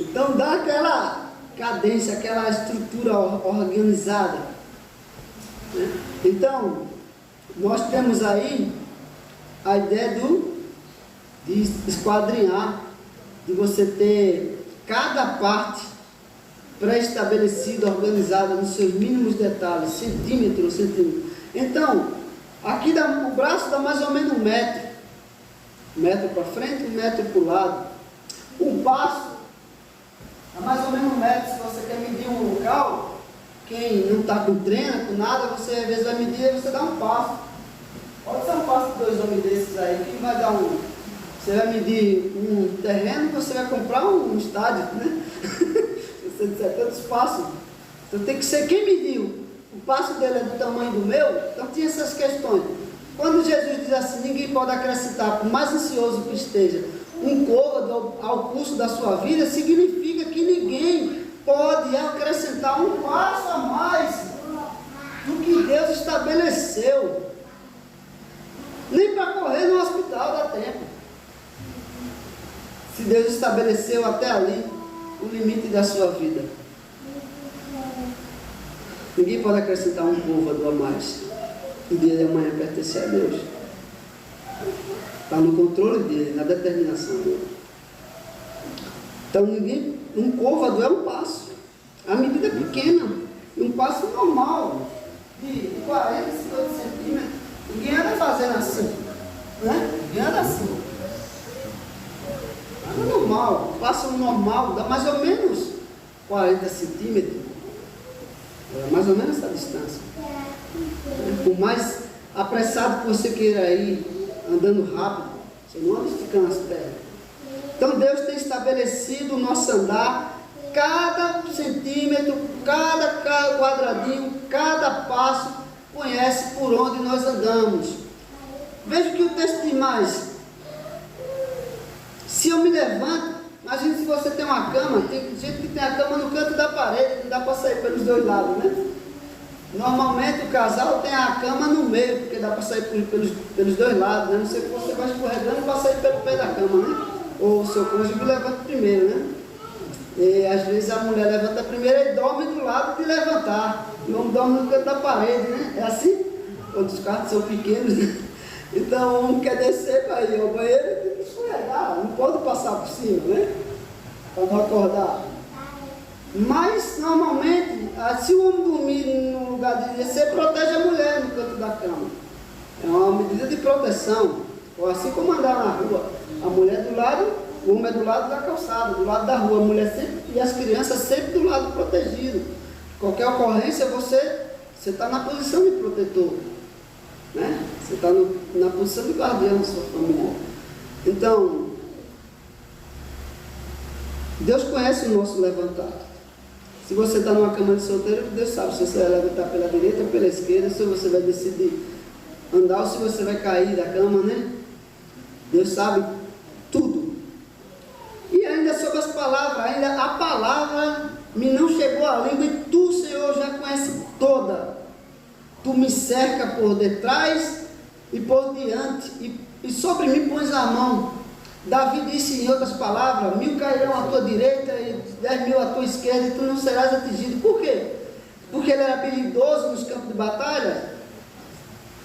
Então dá aquela cadência, aquela estrutura organizada. né? Então, nós temos aí a ideia de esquadrinhar, de você ter cada parte pré-estabelecida, organizada nos seus mínimos detalhes, centímetro. Então, aqui o braço dá mais ou menos 1 metro. 1 metro para frente, 1 metro para o lado. Um passo dá mais ou menos 1 metro. Se você quer medir um local, quem não está com treino, com nada, você às vezes vai medir e você dá um passo. Pode ser um passo de 2 homens desses aí, que vai dar Você vai medir um terreno, você vai comprar um estádio, né? Você disser tantos passos. Então tem que ser quem mediu. O passo dele é do tamanho do meu. Então tinha essas questões. Quando Jesus diz assim, ninguém pode acrescentar, por mais ansioso que esteja, um côvado ao curso da sua vida, significa que ninguém pode acrescentar um passo a mais do que Deus estabeleceu. Nem para correr no hospital dá tempo. Se Deus estabeleceu até ali o limite da sua vida. Ninguém pode acrescentar um côvado a mais. O dia de amanhã pertence a Deus. Está no controle dele, na determinação dele. Então um côvado é um passo. A medida é pequena. E um passo normal. De 40, 50 centímetros. Ninguém anda fazendo assim. Né? Ninguém anda assim. É normal, passo normal, dá mais ou menos 40 centímetros, é mais ou menos essa distância. Por mais apressado que você queira ir, andando rápido, você não anda esticando as pernas. Então Deus tem estabelecido o nosso andar, cada centímetro, cada quadradinho, cada passo, conhece por onde nós andamos. Veja o que o texto diz mais. Se eu me levanto, imagine se você tem uma cama, tem gente que tem a cama no canto da parede, não dá para sair pelos dois lados, né? Normalmente o casal tem a cama no meio, porque dá para sair pelos dois lados, né? Não sei que você vai escorregando para sair pelo pé da cama, né? Ou o seu cônjuge levanta primeiro, né? E às vezes a mulher levanta primeiro e dorme do lado de levantar. O homem dorme no canto da parede, né? É assim? Quando os quartos são pequenos, né? Então o homem quer descer para ir ao banheiro e tem que escorregar, não pode passar por cima, né? Para não acordar. Mas normalmente, se o homem dormir no lugar de descer, protege a mulher no canto da cama. É uma medida de proteção. Ou assim como andar na rua, a mulher do lado, o homem é do lado da calçada, do lado da rua, a mulher sempre e as crianças sempre do lado protegido. Qualquer ocorrência, você está na posição de protetor, né? Você está na posição de guardião da sua família. Então, Deus conhece o nosso levantar. Se você está numa cama de solteiro, Deus sabe se você vai levantar pela direita ou pela esquerda, se você vai decidir andar ou se você vai cair da cama, né? Deus sabe tudo. E ainda sobre as palavras, ainda a palavra me não chegou à língua e tu, Senhor, já conhece toda. Tu me cerca por detrás e por diante, e sobre mim pões a mão. Davi disse em outras palavras: 1000 cairão à tua direita e 10.000 à tua esquerda, e tu não serás atingido. Por quê? Porque ele era habilidoso nos campos de batalha?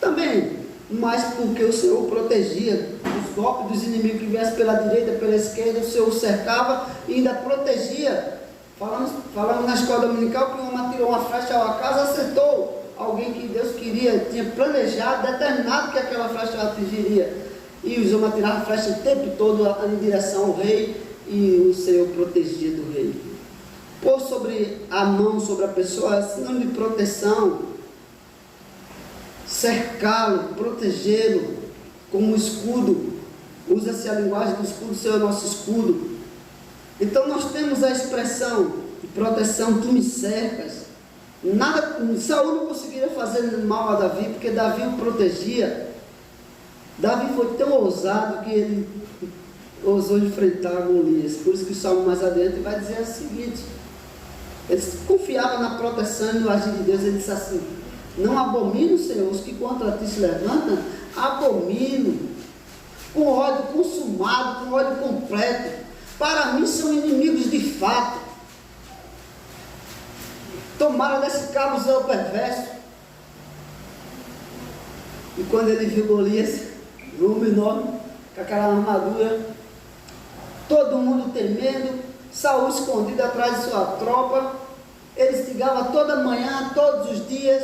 Também, mas porque o Senhor o protegia dos golpes dos inimigos que viessem pela direita, pela esquerda, o Senhor o cercava e ainda protegia. Falamos na escola dominical que o homem atirou uma flecha ao acaso, acertou alguém que Deus queria, tinha planejado, determinado que aquela flecha atingiria. E os homens atiravam a flecha o tempo todo em direção ao rei, e o Senhor protegia do rei. Pôr sobre a mão, sobre a pessoa, é sinônimo de proteção. Cercá-lo, protegê-lo, como um escudo. Usa-se a linguagem do escudo, o Senhor é nosso escudo. Então nós temos a expressão de proteção, tu me cercas. Saul não conseguiria fazer mal a Davi, porque Davi o protegia. Davi foi tão ousado que ele ousou enfrentar Golias. Por isso que o salmo mais adiante vai dizer o seguinte: ele confiava na proteção e no agir de Deus. Ele disse assim: não abomino, Senhor, os que contra ti se levantam, abomino, com ódio consumado, com ódio completo. Para mim são inimigos de fato. Tomara desse cabo zelo perverso. E quando ele viu Golias, um homem enorme, com aquela armadura, todo mundo temendo, Saul escondido atrás de sua tropa, ele instigava toda manhã, todos os dias.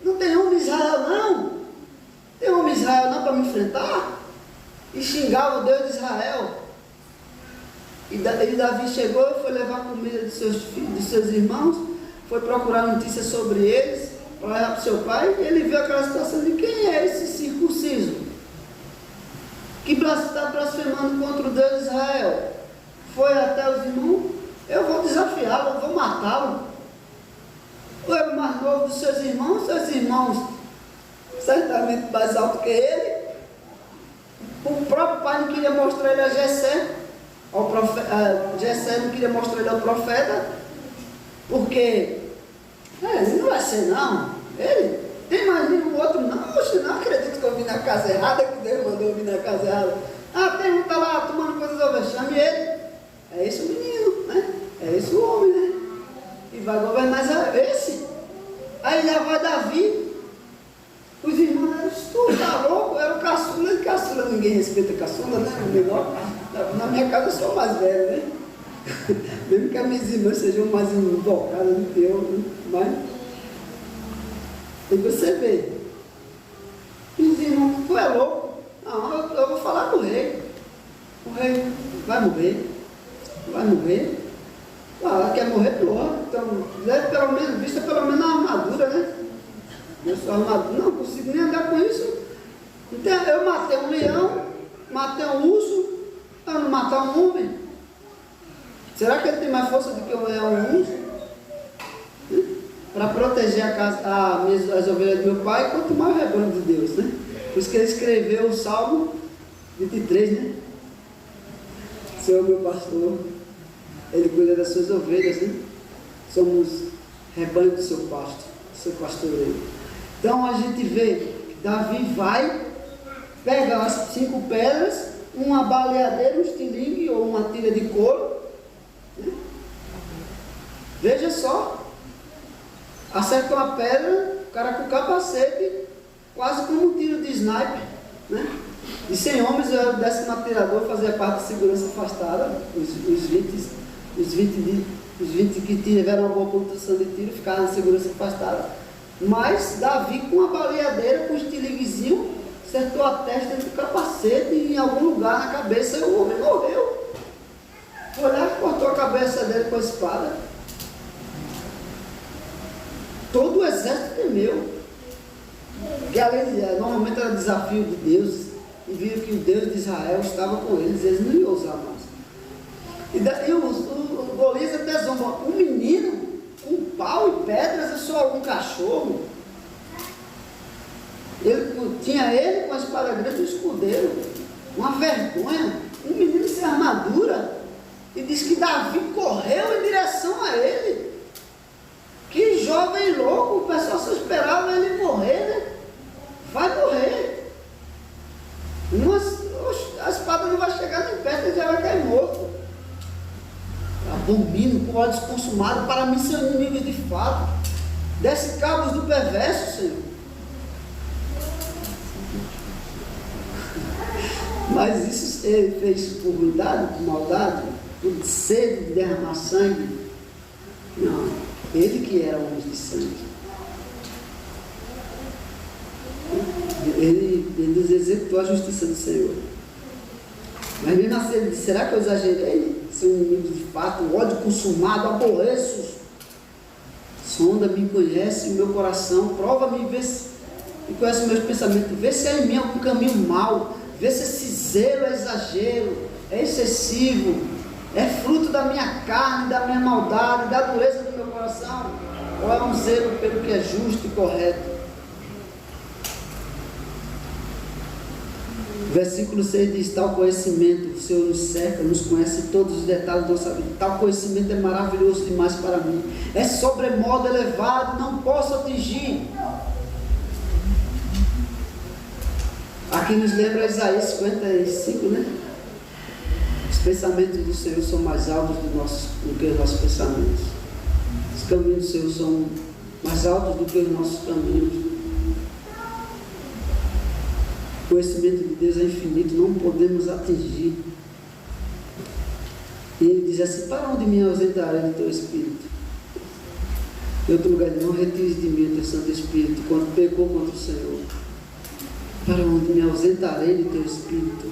Não tem homem de Israel não, tem homem de Israel não para me enfrentar? E xingava o Deus de Israel. E Davi chegou e foi levar comida de seus filhos, de seus irmãos, foi procurar notícias sobre eles, para levar para o seu pai, e ele viu aquela situação de quem é esse circunciso que está blasfemando contra o Deus de Israel. Foi até os irmãos, eu vou desafiá-lo, eu vou matá-lo. Foi o mais novo dos seus irmãos certamente mais alto que ele. O próprio pai não queria mostrar ele a Jessé, Jessé não queria mostrar ele ao profeta, porque ele não vai ser não, ele tem mais nenhum outro não. Oxe, não acredito que eu vim na casa errada, que Deus mandou eu vir na casa errada. Tem um que está lá tomando coisas ao vexame, ele, é esse o menino, né? É esse o homem, né? E vai governar esse. Aí já vai Davi, os irmãos eram, tu tá louco, era o caçula, e caçula ninguém respeita caçula, né? O menor, na minha casa eu sou o mais velho, né? Mesmo que as minhas irmãs sejam mais invocadas do que eu, né? Mas tem que você ver. E os irmãos, tu é louco? Não, eu vou falar com o rei. O rei vai morrer. Vai morrer. Ela quer morrer pior. Então, deve pelo menos, vista pelo menos a armadura, né? Eu sou armadura, não consigo nem andar com isso. Então, eu matei um leão, matei um urso, eu não matar um homem. Será que ele tem mais força do que um leão e um urso? Para proteger as ovelhas do meu pai, quanto mais o rebanho de Deus, né? Por isso que ele escreveu o Salmo 23, né? Senhor meu pastor, ele cuida das suas ovelhas, né? Somos rebanho do seu pasto, do seu pastoreio. Então a gente vê que Davi vai, pega as 5 pedras, uma baleadeira, um estilingue ou uma tira de couro, né? Veja só, acerta uma pedra, o cara com capacete, quase como um tiro de sniper, né? E 100 homens, o 10º atirador fazia parte da segurança afastada, os 20 que tiveram uma boa pontuação de tiro ficaram na segurança afastada. Mas Davi, com uma baleadeira, com um estilinguezinho, acertou a testa do capacete e em algum lugar na cabeça, e o homem morreu. Foi lá e cortou a cabeça dele com a espada. Todo o exército temeu. Que normalmente era desafio de Deus, e viram que o Deus de Israel estava com eles não iam usar mais. E o Golias até zomba, um menino com pau e pedras, é só algum cachorro. Tinha ele com a espada grande e o escudeiro, uma vergonha, um menino sem armadura, e diz que Davi correu em direção a ele. Que jovem louco, o pessoal só esperava ele morrer, né? Vai morrer. A espada não vai chegar nem perto, ele já vai cair morto. Abomino, com olhos consumados, para mim são inimigos de fato. Desce cabos do perverso, Senhor. Mas isso ele fez por ruindade, por maldade, por sede de derramar sangue? Não, ele que era homem de sangue. Ele executou a justiça do Senhor. Mas mesmo assim ele disse, será que eu exagerei? São inimigos de fato, ódio consumado, aborreço. Sonda, me conhece o meu coração, prova-me e conhece os meus pensamentos, vê se há em mim algum caminho mau, vê se esse zelo é exagero, é excessivo, é fruto da minha carne, da minha maldade, da dureza do meu coração, ou é um zelo pelo que é justo e correto. Versículo 6 diz, tal conhecimento, o Senhor nos cerca, nos conhece todos os detalhes da nossa vida. Tal conhecimento é maravilhoso demais para mim. É sobremodo elevado, não posso atingir. Aqui nos lembra Isaías 55, né? Os pensamentos do Senhor são mais altos do que os nossos pensamentos. Os caminhos do Senhor são mais altos do que os nossos caminhos. conhecimento de Deus é infinito, não podemos atingir. E ele diz assim: para onde me ausentarei do teu Espírito? Em outro lugar, não retires de mim o teu Santo Espírito, quando pecou contra o Senhor. Para onde me ausentarei do teu Espírito?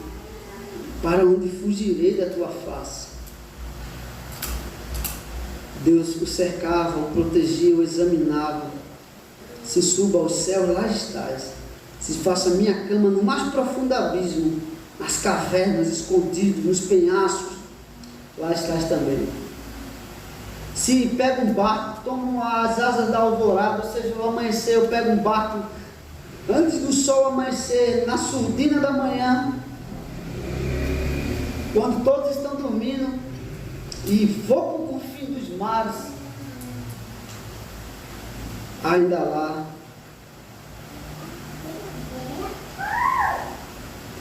Para onde fugirei da tua face? Deus o cercava, o protegia, o examinava. Se suba aos céus, lá estás. Se faça minha cama no mais profundo abismo, nas cavernas, escondido, nos penhascos, lá estás também. Se pego um barco, tomo as asas da alvorada, ou seja, ao amanhecer eu pego um barco, antes do sol amanhecer, na surdina da manhã, quando todos estão dormindo, e vou para o confim dos mares, ainda lá,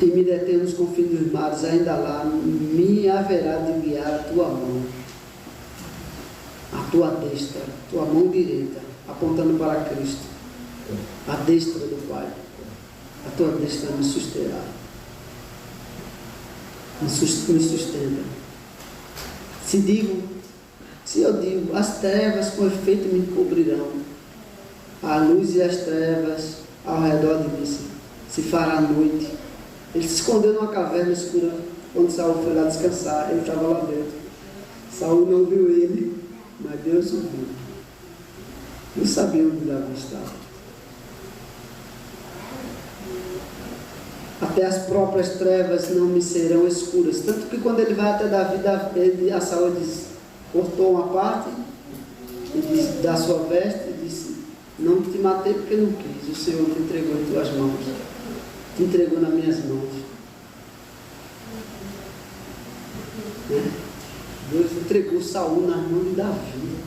e me detenho nos confins dos mares, ainda lá, me haverá de guiar a tua mão, a tua destra, a tua mão direita, apontando para Cristo, a destra do Pai, a tua destra me susterá, me sustenta. Se eu digo, as trevas com efeito me cobrirão, a luz e as trevas ao redor de mim se fará noite. Ele se escondeu numa caverna escura. Quando Saul foi lá descansar, ele estava lá dentro. Saul não viu ele, mas Deus o viu. Não sabia onde Davi estava. Até as próprias trevas não me serão escuras. Tanto que quando ele vai até Davi, a Saul diz, cortou uma parte da sua veste e disse: não te matei porque não quis, o Senhor te entregou em tuas mãos, te entregou nas minhas mãos. Deus entregou Saul nas mãos de Davi.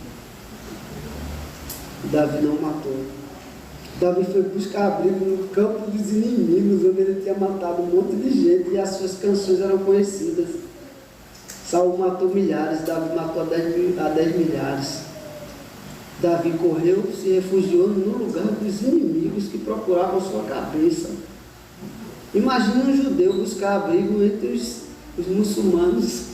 Davi não matou. Davi foi buscar abrigo no campo dos inimigos, onde ele tinha matado um monte de gente e as suas canções eram conhecidas. Saul matou milhares, Davi matou a 10 milhares. Davi correu, se refugiou no lugar dos inimigos que procuravam sua cabeça. Imagine um judeu buscar abrigo entre os muçulmanos,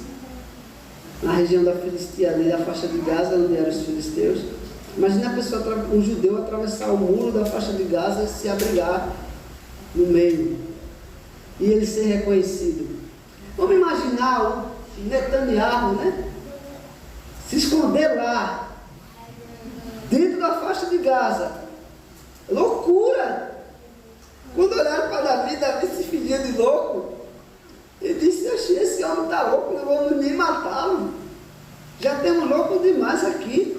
na região da Filistia, ali da faixa de Gaza, onde eram os filisteus. Imagine um judeu atravessar o muro da faixa de Gaza e se abrigar no meio, e ele ser reconhecido. Vamos imaginar o Netanyahu, né? Se esconder lá, dentro da faixa de Gaza. Loucura! Quando olharam para Davi, Davi se fingia de louco. Ele disse: esse homem está louco, não vamos nem matá-lo. Já temos louco demais aqui.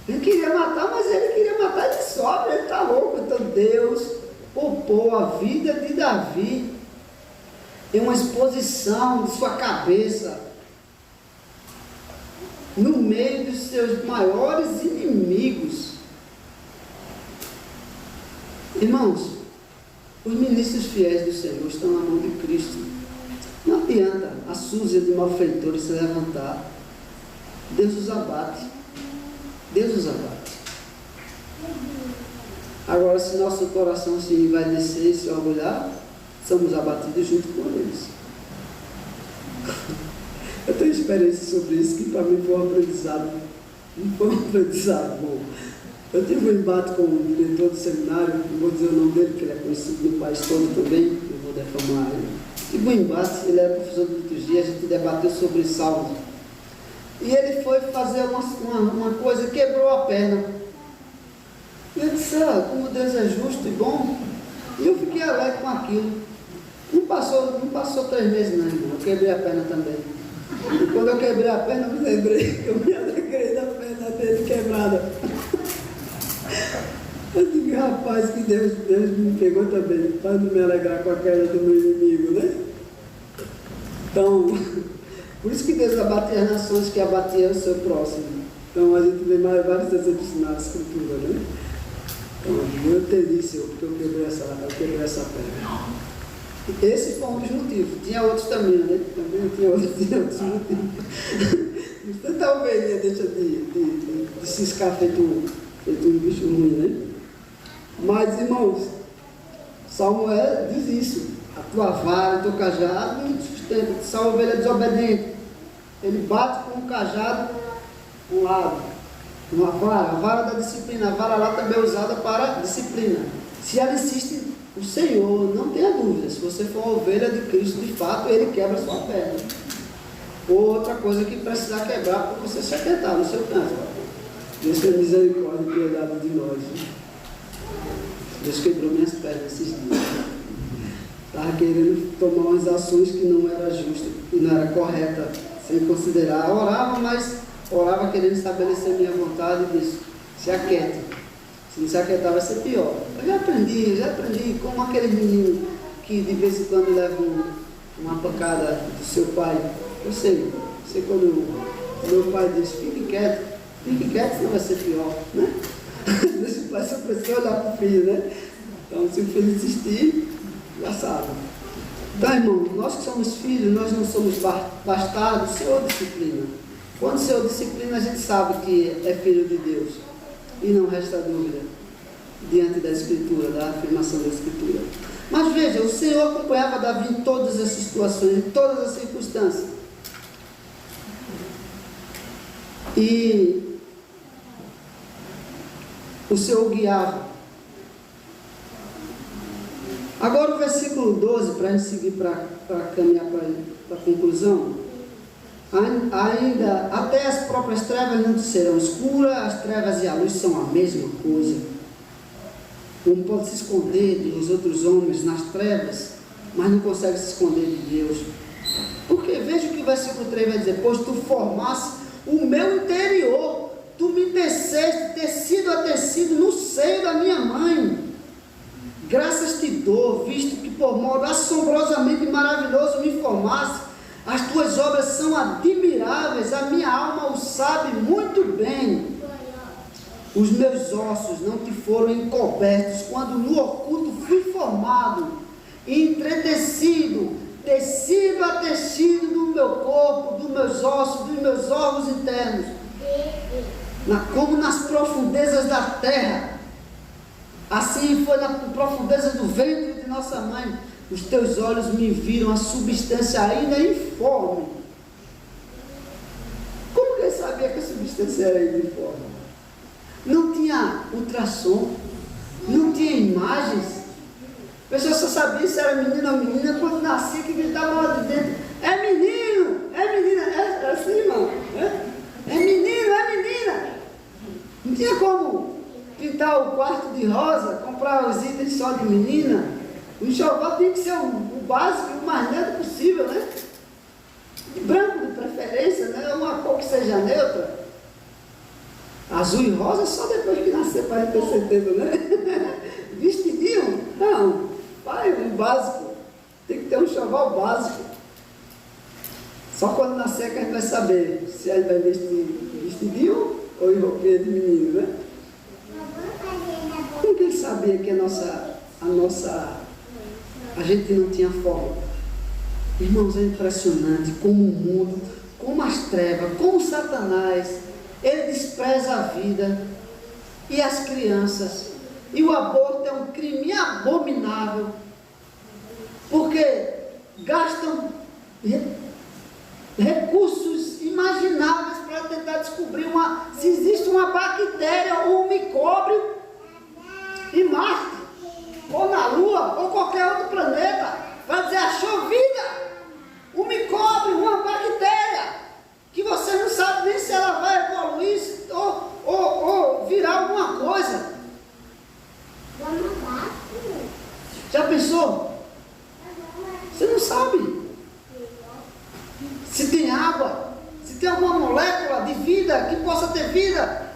Ele queria matar, mas ele queria matar de sobra, ele está louco. Então Deus poupou a vida de Davi em uma exposição de sua cabeça, no meio dos seus maiores inimigos. Irmãos, os ministros fiéis do Senhor estão na mão de Cristo. Não adianta a súzia de malfeitores se levantar. Deus os abate. Deus os abate. Agora, se nosso coração se envaidecer e se orgulhar, somos abatidos junto com eles. Eu tenho experiência sobre isso, que para mim foi um aprendizado. Não foi um aprendizado bom. Eu tive um embate com o diretor do seminário, não vou dizer o nome dele, porque ele é conhecido no país todo também, eu vou defamar ele. Tive um embate, ele era professor de liturgia, a gente debateu sobre salmos. E ele foi fazer uma coisa, quebrou a perna. E eu disse: como Deus é justo e bom. E eu fiquei alegre com aquilo. Não passou 3 meses não, irmão. Eu quebrei a perna também. E quando eu quebrei a perna, eu me lembrei que eu me alegrei da perna dele quebrada. Eu digo: rapaz, que Deus me pegou também, para não me alegrar com a queda do meu inimigo, né? Então, por isso que Deus abatia as nações que abatia o seu próximo. Então a gente vê vários exemplos na Escritura, né? Então, eu entendi, Senhor, porque eu quebrei essa perna. Esse foi um dos motivos. Tinha outros também, né? Também tinha outros motivos. Tanta ovelhinha deixa de ciscar feito um bicho ruim, né? Mas, irmãos, Samuel diz isso: a tua vara e o teu cajado me sustentam. Se a ovelha é desobediente, ele bate com o cajado um lado, uma vara, a vara da disciplina. A vara lá também é usada para disciplina. Se ela insiste, o Senhor, não tenha dúvida, se você for uma ovelha de Cristo de fato, Ele quebra a sua perna. Outra coisa que precisar quebrar para você se aquietar no seu canto. Deus tem misericórdia e piedade de nós. Deus quebrou minhas pernas esses dias. Estava querendo tomar umas ações que não era justa, que não era correta, sem considerar. Orava, mas orava querendo estabelecer minha vontade e disse: se aquieta. Se não se aquietar vai ser pior. Eu já aprendi, como aquele menino que de vez em quando leva uma pancada do seu pai. Eu sei quando meu pai diz: fique quieto, senão vai ser pior, né? Deixa o pai só precisa olhar para o filho, né? Então, se o filho insistir, já sabe. Então, irmão, nós que somos filhos, nós não somos bastardos, o Senhor disciplina. Quando o Senhor disciplina, a gente sabe que é filho de Deus. E não resta dúvida diante da Escritura, da afirmação da Escritura. Mas veja, o Senhor acompanhava Davi em todas as situações, em todas as circunstâncias. E o Senhor guiava. Agora o versículo 12, para a gente seguir para caminhar para a conclusão. Ainda, até as próprias trevas não te serão escuras, as trevas e a luz são a mesma coisa. Um pode se esconder dos outros homens nas trevas, mas não consegue se esconder de Deus. Porque veja o que o versículo 3 vai dizer: pois tu formaste o meu interior, tu me teceste, tecido a tecido, no seio da minha mãe. Graças te dou, visto que por modo assombrosamente maravilhoso me formaste. As tuas obras são admiráveis, a minha alma o sabe muito bem. Os meus ossos não te foram encobertos, quando no oculto fui formado e entretecido, tecido a tecido do meu corpo, dos meus ossos, dos meus órgãos internos, como nas profundezas da terra, assim foi na profundeza do ventre de nossa mãe. Os teus olhos me viram a substância ainda informe. Como que ele sabia que a substância era ainda informe? Não tinha ultrassom, não tinha imagens. A pessoa só sabia se era menino ou menina quando nascia, que gritava lá de dentro: é menino, é menina. É assim, irmão. É menino, é menina. Não tinha como pintar o quarto de rosa, comprar os itens só de menina. O enxoval tem que ser o básico e o mais neutro possível, né? De branco de preferência, né? Uma cor que seja neutra. Azul e rosa só depois que nascer para a gente ter certeza, né? Vestidinho? Não. Vai, o básico. Tem que ter um enxoval básico. Só quando nascer que a gente vai saber se ele vai vestir vestidinho ou em roupinha de menino, né? Como que ele sabia que a gente não tinha forma? Irmãos, é impressionante como o mundo, como as trevas, como Satanás, ele despreza a vida e as crianças. E o aborto é um crime abominável, porque gastam recursos imagináveis para tentar descobrir se existe uma bactéria ou um micróbio em Marte, ou na Lua, ou qualquer outro planeta, para dizer: achou vida, um micróbio, uma bactéria, que você não sabe nem se ela vai evoluir ou virar alguma coisa. Já pensou? Você não sabe se tem água, se tem alguma molécula de vida que possa ter vida,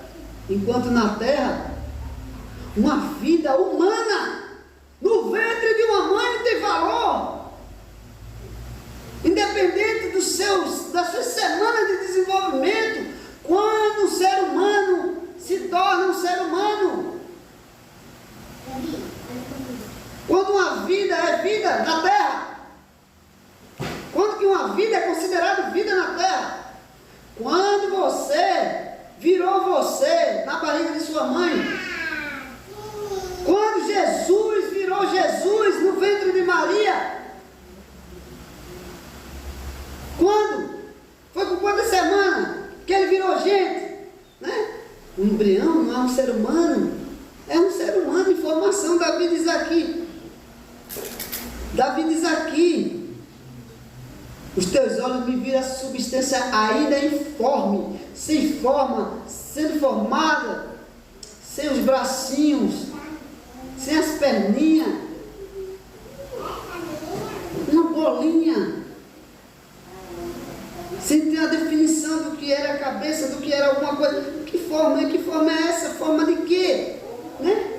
enquanto na Terra uma vida humana no ventre de uma mãe não tem valor. Independente das suas semanas de desenvolvimento, quando um ser humano se torna um ser humano, quando uma vida é vida na Terra, quando que uma vida é considerada vida na Terra, quando você virou você na barriga de sua mãe, quando Jesus virou Jesus diz aqui, os teus olhos me viram a substância ainda informe, sem forma, sendo formada, sem os bracinhos, sem as perninhas, uma bolinha, sem ter a definição do que era a cabeça, do que era alguma coisa. Que forma é essa? Forma de quê? Né?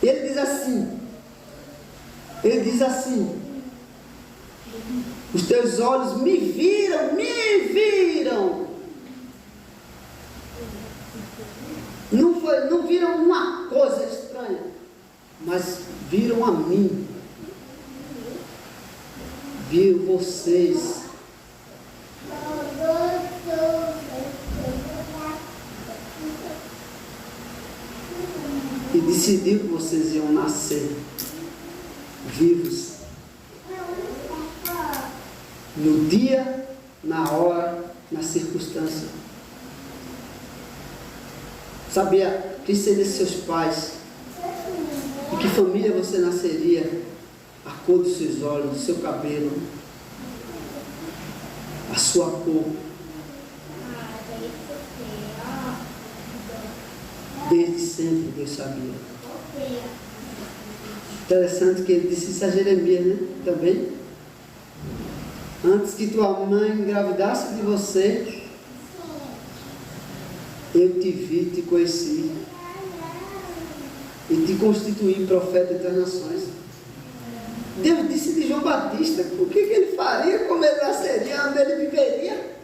Ele diz assim, os teus olhos me viram, não viram uma coisa estranha, mas viram a mim, viram vocês. E decidiu que vocês iam nascer vivos, no dia, na hora, na circunstância. Sabia quem seriam seus pais, de que família você nasceria, a cor dos seus olhos, do seu cabelo, a sua cor. Desde sempre Deus sabia. Interessante que ele disse isso a Jeremias, né? Também. Antes que tua mãe engravidasse de você, eu te vi, te conheci e te constituí profeta entre as nações. Deus disse de João Batista o que ele faria, como ele nasceria, onde ele viveria.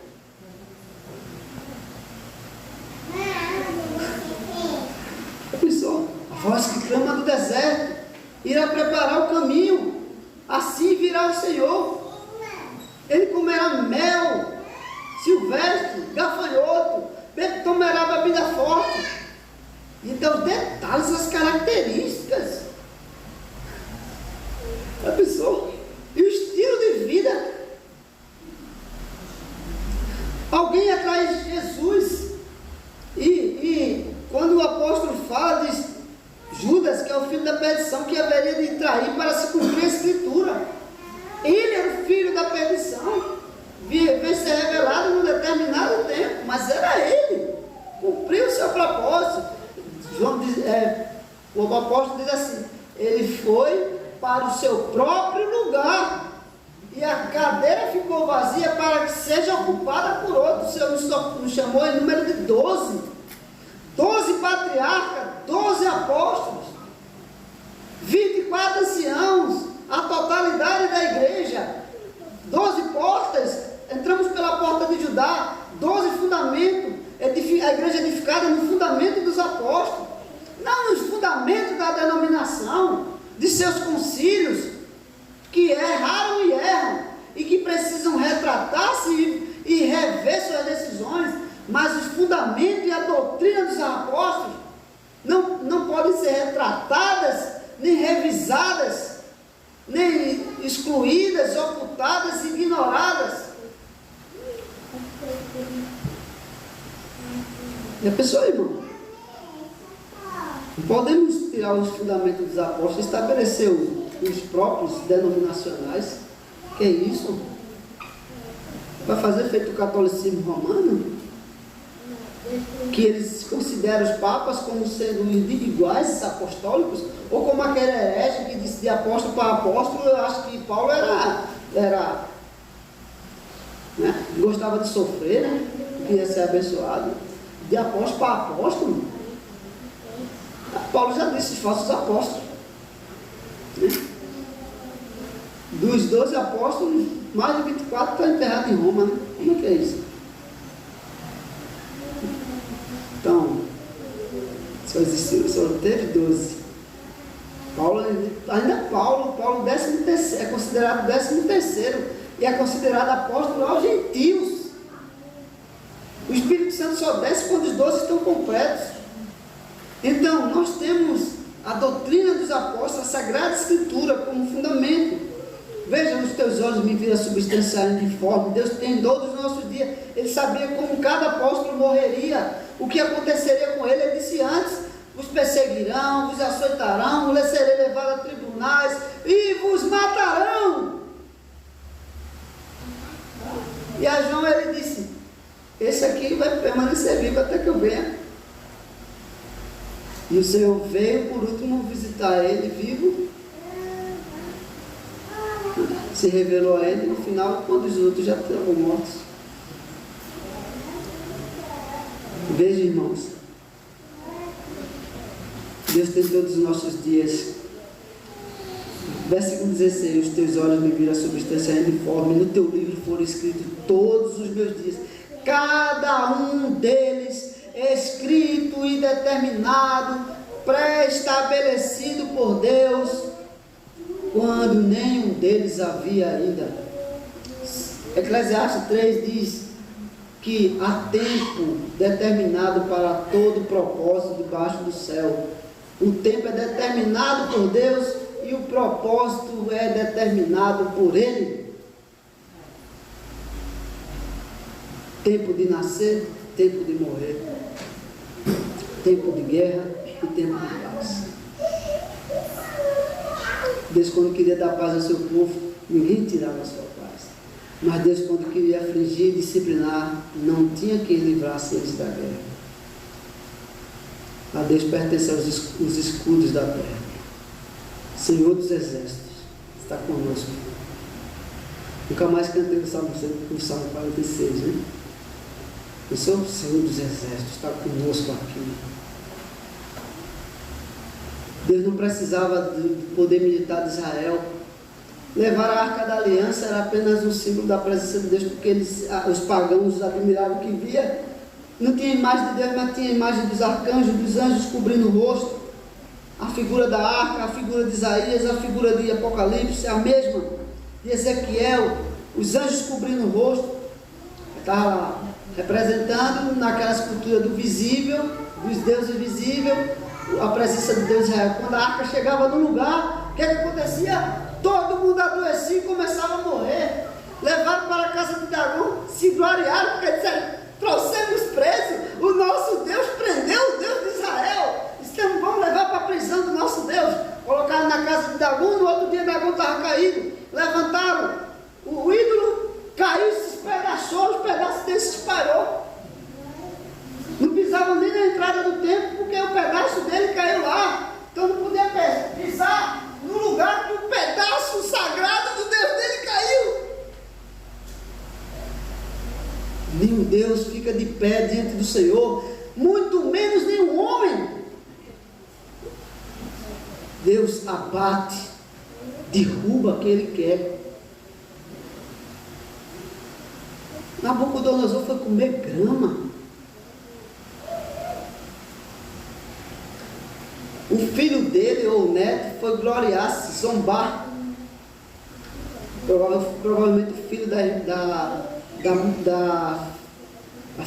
Pensou, a voz que clama do deserto irá preparar o caminho, assim virá o Senhor. Ele comerá mel silvestre, gafanhoto, tomará bebida forte. Então, os detalhes, as características. A pessoa, e o estilo de vida. Alguém atrás de Jesus, e quando o apóstolo fala, diz Judas, que é o filho da perdição, que haveria de trair para se cumprir a escritura. Ele era o filho da perdição, veio ser revelado num determinado tempo, mas era ele, cumpriu o seu propósito. João diz, o apóstolo diz assim, ele foi para o seu próprio lugar, e a cadeira ficou vazia para que seja ocupada por outro. O Senhor nos chamou em número de 12 patriarcas, 12 apóstolos, 24 anciãos, a totalidade da igreja, 12 portas, entramos pela porta de Judá, 12 fundamentos, a igreja edificada no fundamento dos apóstolos, não nos fundamentos da denominação, de seus concílios, que erraram e erram, e que precisam retratar-se e rever suas decisões, mas os fundamentos e a doutrina dos apóstolos não podem ser retratadas, nem revisadas, nem excluídas, ocultadas, ignoradas. E a pessoa, irmão, não podemos tirar os fundamentos dos apóstolos e estabelecer os próprios denominacionais. Que é isso? Vai fazer feito o catolicismo romano? Que eles consideram os papas como sendo iguais apostólicos, ou como aquele herege que disse de apóstolo para apóstolo. Eu acho que Paulo era né? Gostava de sofrer, né? Queria ser abençoado. De apóstolo para apóstolo, Paulo já disse falsos apóstolos, né? Dos 12 apóstolos, mais de 24 estão enterrados em Roma, né? Como é que é isso? Então, só teve 12. Paulo 13º, é considerado 13º, e é considerado apóstolo aos gentios. O Espírito Santo só desce quando os 12 estão completos. Então, nós temos a doutrina dos apóstolos, a Sagrada Escritura, como fundamento. Veja, nos teus olhos me viram a substância informe. Deus tem dor dos nossos dias. Ele sabia como cada apóstolo morreria, o que aconteceria com ele. Ele disse antes, vos perseguirão, vos açoitarão, vos serei levado a tribunais e vos matarão. E a João ele disse: esse aqui vai permanecer vivo até que eu venha. E o Senhor veio por último visitar ele vivo, se revelou a ele no final, quando os outros já estavam mortos. Veja, irmãos, Deus tem todos os nossos dias. Versículo 16: os teus olhos me viram a substância informe, no teu livro foram escritos todos os meus dias, cada um deles escrito e determinado, pré-estabelecido por Deus, quando nenhum deles havia ainda. Eclesiastes 3 diz que há tempo determinado para todo propósito debaixo do céu. O tempo é determinado por Deus e o propósito é determinado por Ele. Tempo de nascer, tempo de morrer, tempo de guerra e tempo de paz. Deus, quando queria dar paz ao seu povo, ninguém tirava a sua paz. Mas Deus, quando queria afligir e disciplinar, não tinha quem livrasse eles da guerra. A Deus pertencem os escudos da terra. Senhor dos exércitos, está conosco. Nunca mais cantei o Salmo 46, né? Eu sou o Senhor dos exércitos, está conosco aqui. Deus não precisava do poder militar de Israel. Levar a Arca da Aliança era apenas um símbolo da presença de Deus, porque os pagãos admiravam o que via. Não tinha imagem de Deus, mas tinha a imagem dos arcanjos, dos anjos cobrindo o rosto. A figura da arca, a figura de Isaías, a figura de Apocalipse, a mesma de Ezequiel, os anjos cobrindo o rosto. Estava representando naquela escultura do visível, dos deuses visíveis, a presença de Deus em Israel. Quando a arca chegava no lugar, o que acontecia? Todo mundo adoecia e começava a morrer. Levaram para a casa de Dagom, se gloriaram, porque disseram: trouxemos preso, o nosso Deus prendeu o Deus de Israel. Então vamos levar para a prisão do nosso Deus. Colocaram na casa de Dagom, no outro dia Dagom estava caído. Levantaram o ídolo, caiu, se espedaçou, os pedaços dele se espalhou. Não pisavam nem na entrada do templo, porque o pedaço dele caiu lá. Então não podia pisar no lugar que o pedaço sagrado do Deus dele caiu. Nenhum Deus fica de pé diante do Senhor, muito menos nenhum homem. Deus abate, derruba quem Ele quer. Nabucodonosor foi comer grama. O filho dele, ou o neto, foi gloriar-se, zombar. Provavelmente o filho da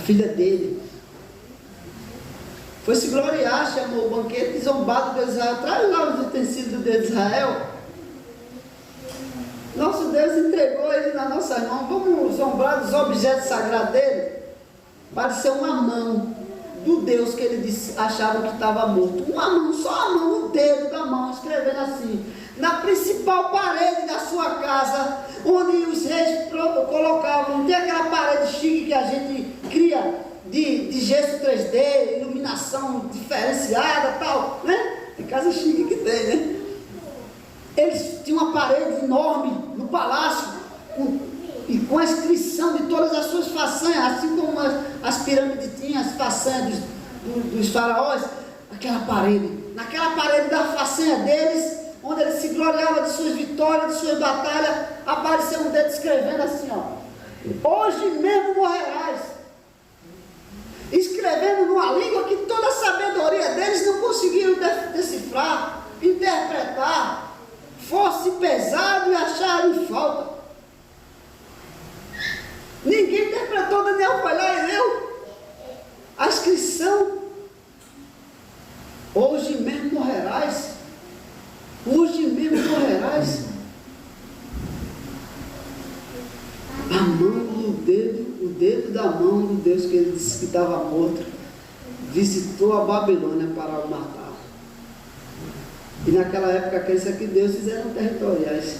filha dele. Foi se gloriar, chamou o banquete, zombado do Deus de Israel. Traz lá os utensílios do Deus de Israel. Nosso Deus entregou ele nas nossas mãos. Vamos zombar dos objetos sagrados dele. Pareceu uma mão do Deus que ele achava que estava morto. Uma mão, só a mão, o dedo da mão, escrevendo assim: na principal parede da sua casa, onde os reis colocavam. Não tem aquela parede chique que a gente cria de gesso 3D, iluminação diferenciada, tal, né? Tem casa chique que tem, né? Eles tinham uma parede enorme no palácio, com a inscrição de todas as suas façanhas, assim como as pirâmides tinham as façanhas dos faraós. Aquela parede, naquela parede da façanha deles, onde eles se gloriavam de suas vitórias, de suas batalhas, apareceu um dedo escrevendo assim, ó: hoje mesmo morrerás. Escrevendo numa língua que toda a sabedoria deles não conseguiram decifrar, interpretar, fosse pesado e acharam em falta. Ninguém interpretou, Daniel foi lá e leu a inscrição: hoje mesmo morrerás. Hoje mesmo morrerás. A mão do dedo, o dedo da mão do Deus que ele disse que estava morto, visitou a Babilônia para o matar. E naquela época, crença que deuses eram territoriais,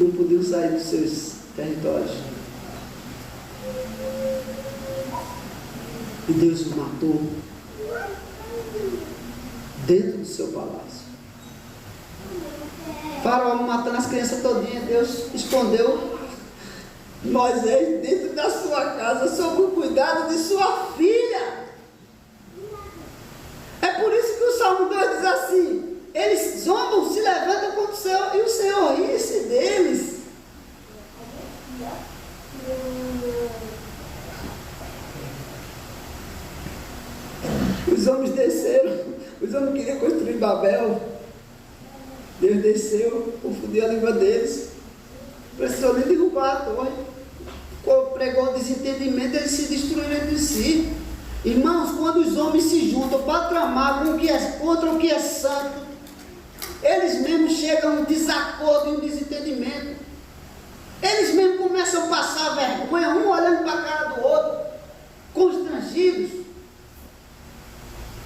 não podiam sair dos seus territórios. E Deus o matou dentro do seu palácio. Faraó matando as crianças todinhas, Deus escondeu Moisés dentro da sua casa, sob o cuidado de sua filha. É por isso que o Salmo 2 diz assim: eles zombam, se levantam contra o Senhor, e o Senhor ri-se deles. Os homens desceram, os homens queriam construir Babel. Deus desceu, confundiu a língua deles, precisou nem derrubar a torre, pregou desentendimento, eles se destruíram entre si. Irmãos, quando os homens se juntam para tramar contra o que é santo, eles mesmos chegam a um desacordo e um desentendimento. Eles mesmos começam a passar vergonha, um olhando para a cara do outro, constrangidos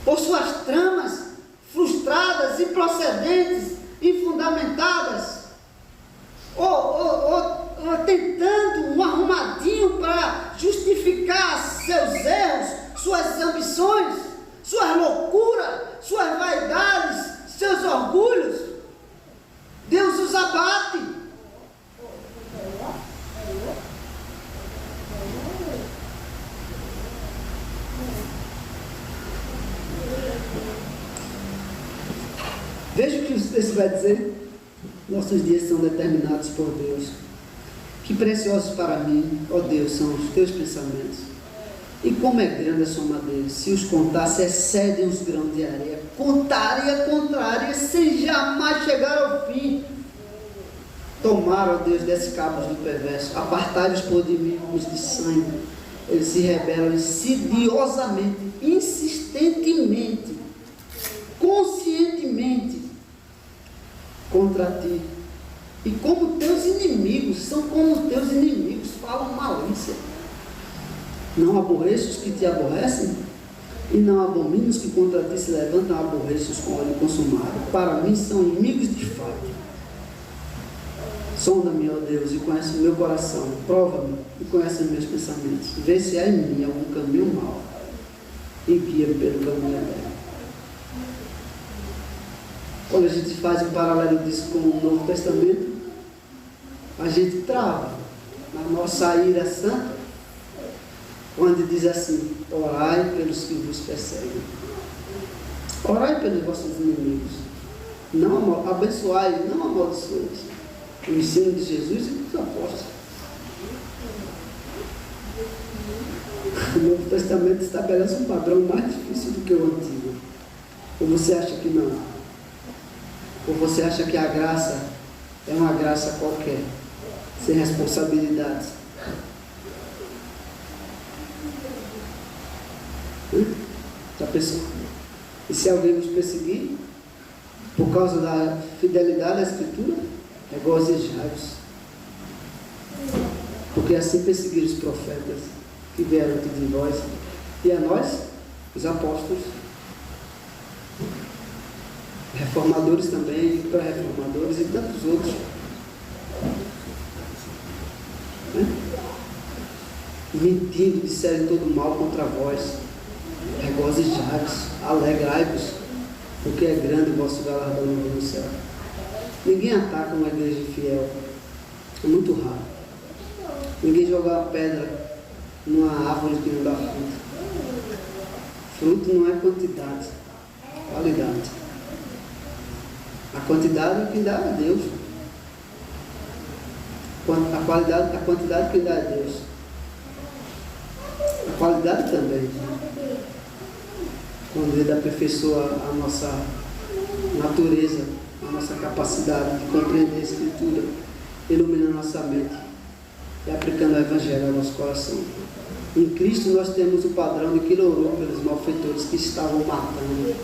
por suas tramas frustradas, improcedentes, infundamentadas, ou tentando um arrumadinho para justificar seus erros, suas ambições, suas loucuras, suas vaidades, seus orgulhos. Deus os abate. Veja o que o texto vai dizer. Nossos dias são determinados por Deus. Que preciosos para mim, ó Deus, são os teus pensamentos. E como é grande a soma deles. Se os contasse, excedem os grãos de areia. Contaria contrária, sem jamais chegar ao fim. Tomaram, ó Deus, desses cabos do perverso. Apartai-os por de mim, homens de sangue. Eles se rebelam insidiosamente, insistentemente, conscientemente contra ti. E como teus inimigos, são como teus inimigos, falam malícia. Não aborreço os que te aborrecem, e não abomino os que contra ti se levantam, aborreço-os com óleo consumado. Para mim são inimigos de fato. Sonda-me, ó Deus, e conhece o meu coração. Prova-me e conhece os meus pensamentos. Vê se há em mim algum caminho mau, e guia-me pelo caminho eterno. Quando a gente faz um paralelo disso com o Novo Testamento, a gente trava na nossa ira santa, quando diz assim: orai pelos que vos perseguem, orai pelos vossos inimigos, não abençoai, não amaldiçoeis. O ensino de Jesus e dos apóstolos. O Novo Testamento estabelece um padrão mais difícil do que o Antigo. Ou você acha que não? Ou você acha que a graça é uma graça qualquer, sem responsabilidades? Já pensou? E se alguém nos perseguir por causa da fidelidade à Escritura, regozijai-vos, porque assim perseguiram os profetas que vieram antes de vós, e a nós, os apóstolos, reformadores também, pré-reformadores e tantos outros, mentindo, disseram todo mal contra vós. Regozijai-vos, alegrai-vos, porque é grande o vosso galardão no céu. Ninguém ataca uma igreja fiel, é muito raro. Ninguém joga uma pedra numa árvore que não dá fruto. Fruto não é quantidade, é qualidade. A quantidade é quem dá é Deus. A quantidade quem dá é Deus. A qualidade também. Quando Ele aperfeiçoa a nossa natureza, a nossa capacidade de compreender a Escritura, ilumina a nossa mente e aplicando o Evangelho ao nosso coração. Em Cristo nós temos o padrão de que ele orou pelos malfeitores que estavam matando.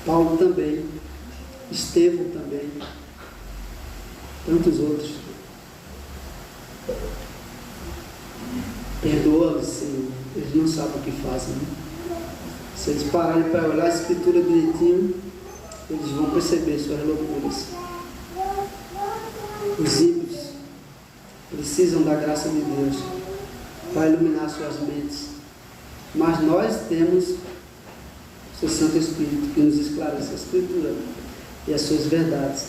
Paulo também, Estevão também, tantos outros. Perdoa-los, Senhor. Eles não sabem o que fazem. Se eles pararem para olhar a Escritura direitinho, eles vão perceber suas loucuras. Os ímpios precisam da graça de Deus para iluminar suas mentes. Mas nós temos o seu Santo Espírito que nos esclarece a Escritura e as suas verdades.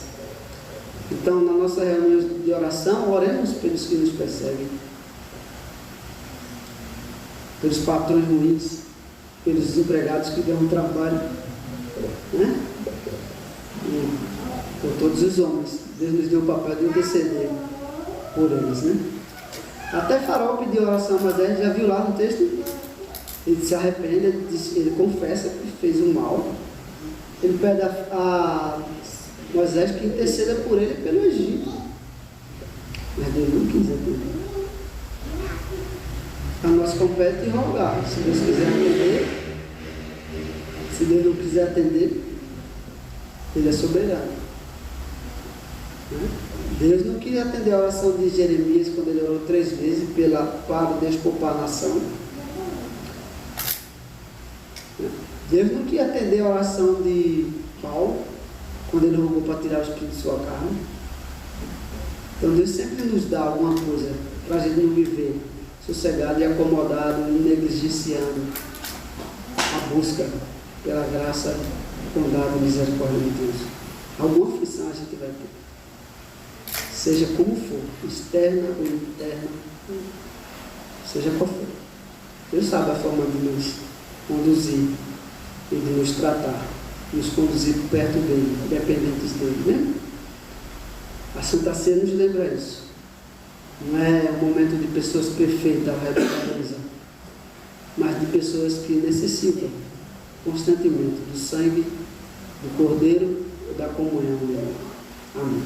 Então, na nossa reunião de oração, oremos pelos que nos perseguem, pelos patrões ruins, pelos desempregados que dão trabalho, né? E por todos os homens. Deus nos deu o papel de interceder por eles, né? Até Faraó pediu oração a Moisés, já viu lá no texto? Ele se arrepende, ele confessa que fez o mal. Ele pede a Moisés que interceda por ele pelo Egito. Mas Deus não quis atender. A nós compete rogar. Se Deus quiser atender, se Deus não quiser atender, Ele é soberano. Deus não queria atender a oração de Jeremias quando ele orou 3 vezes para Deus poupar a nação. Deus não queria atender a oração de Paulo quando ele rogou para tirar o espírito de sua carne. Então Deus sempre nos dá alguma coisa para a gente não viver sossegado e acomodado e negligenciando a busca pela graça, bondade e misericórdia de Deus. Alguma aflição a gente vai ter, seja como for, externa ou interna, seja qual for. Deus sabe a forma de nos conduzir e de nos tratar, nos conduzir perto dele, dependentes dele, né? A Santa Ceia nos lembra isso. Não é um momento de pessoas perfeitas ao redor da mesa, mas de pessoas que necessitam constantemente do sangue do Cordeiro e da comunhão dele. Amém.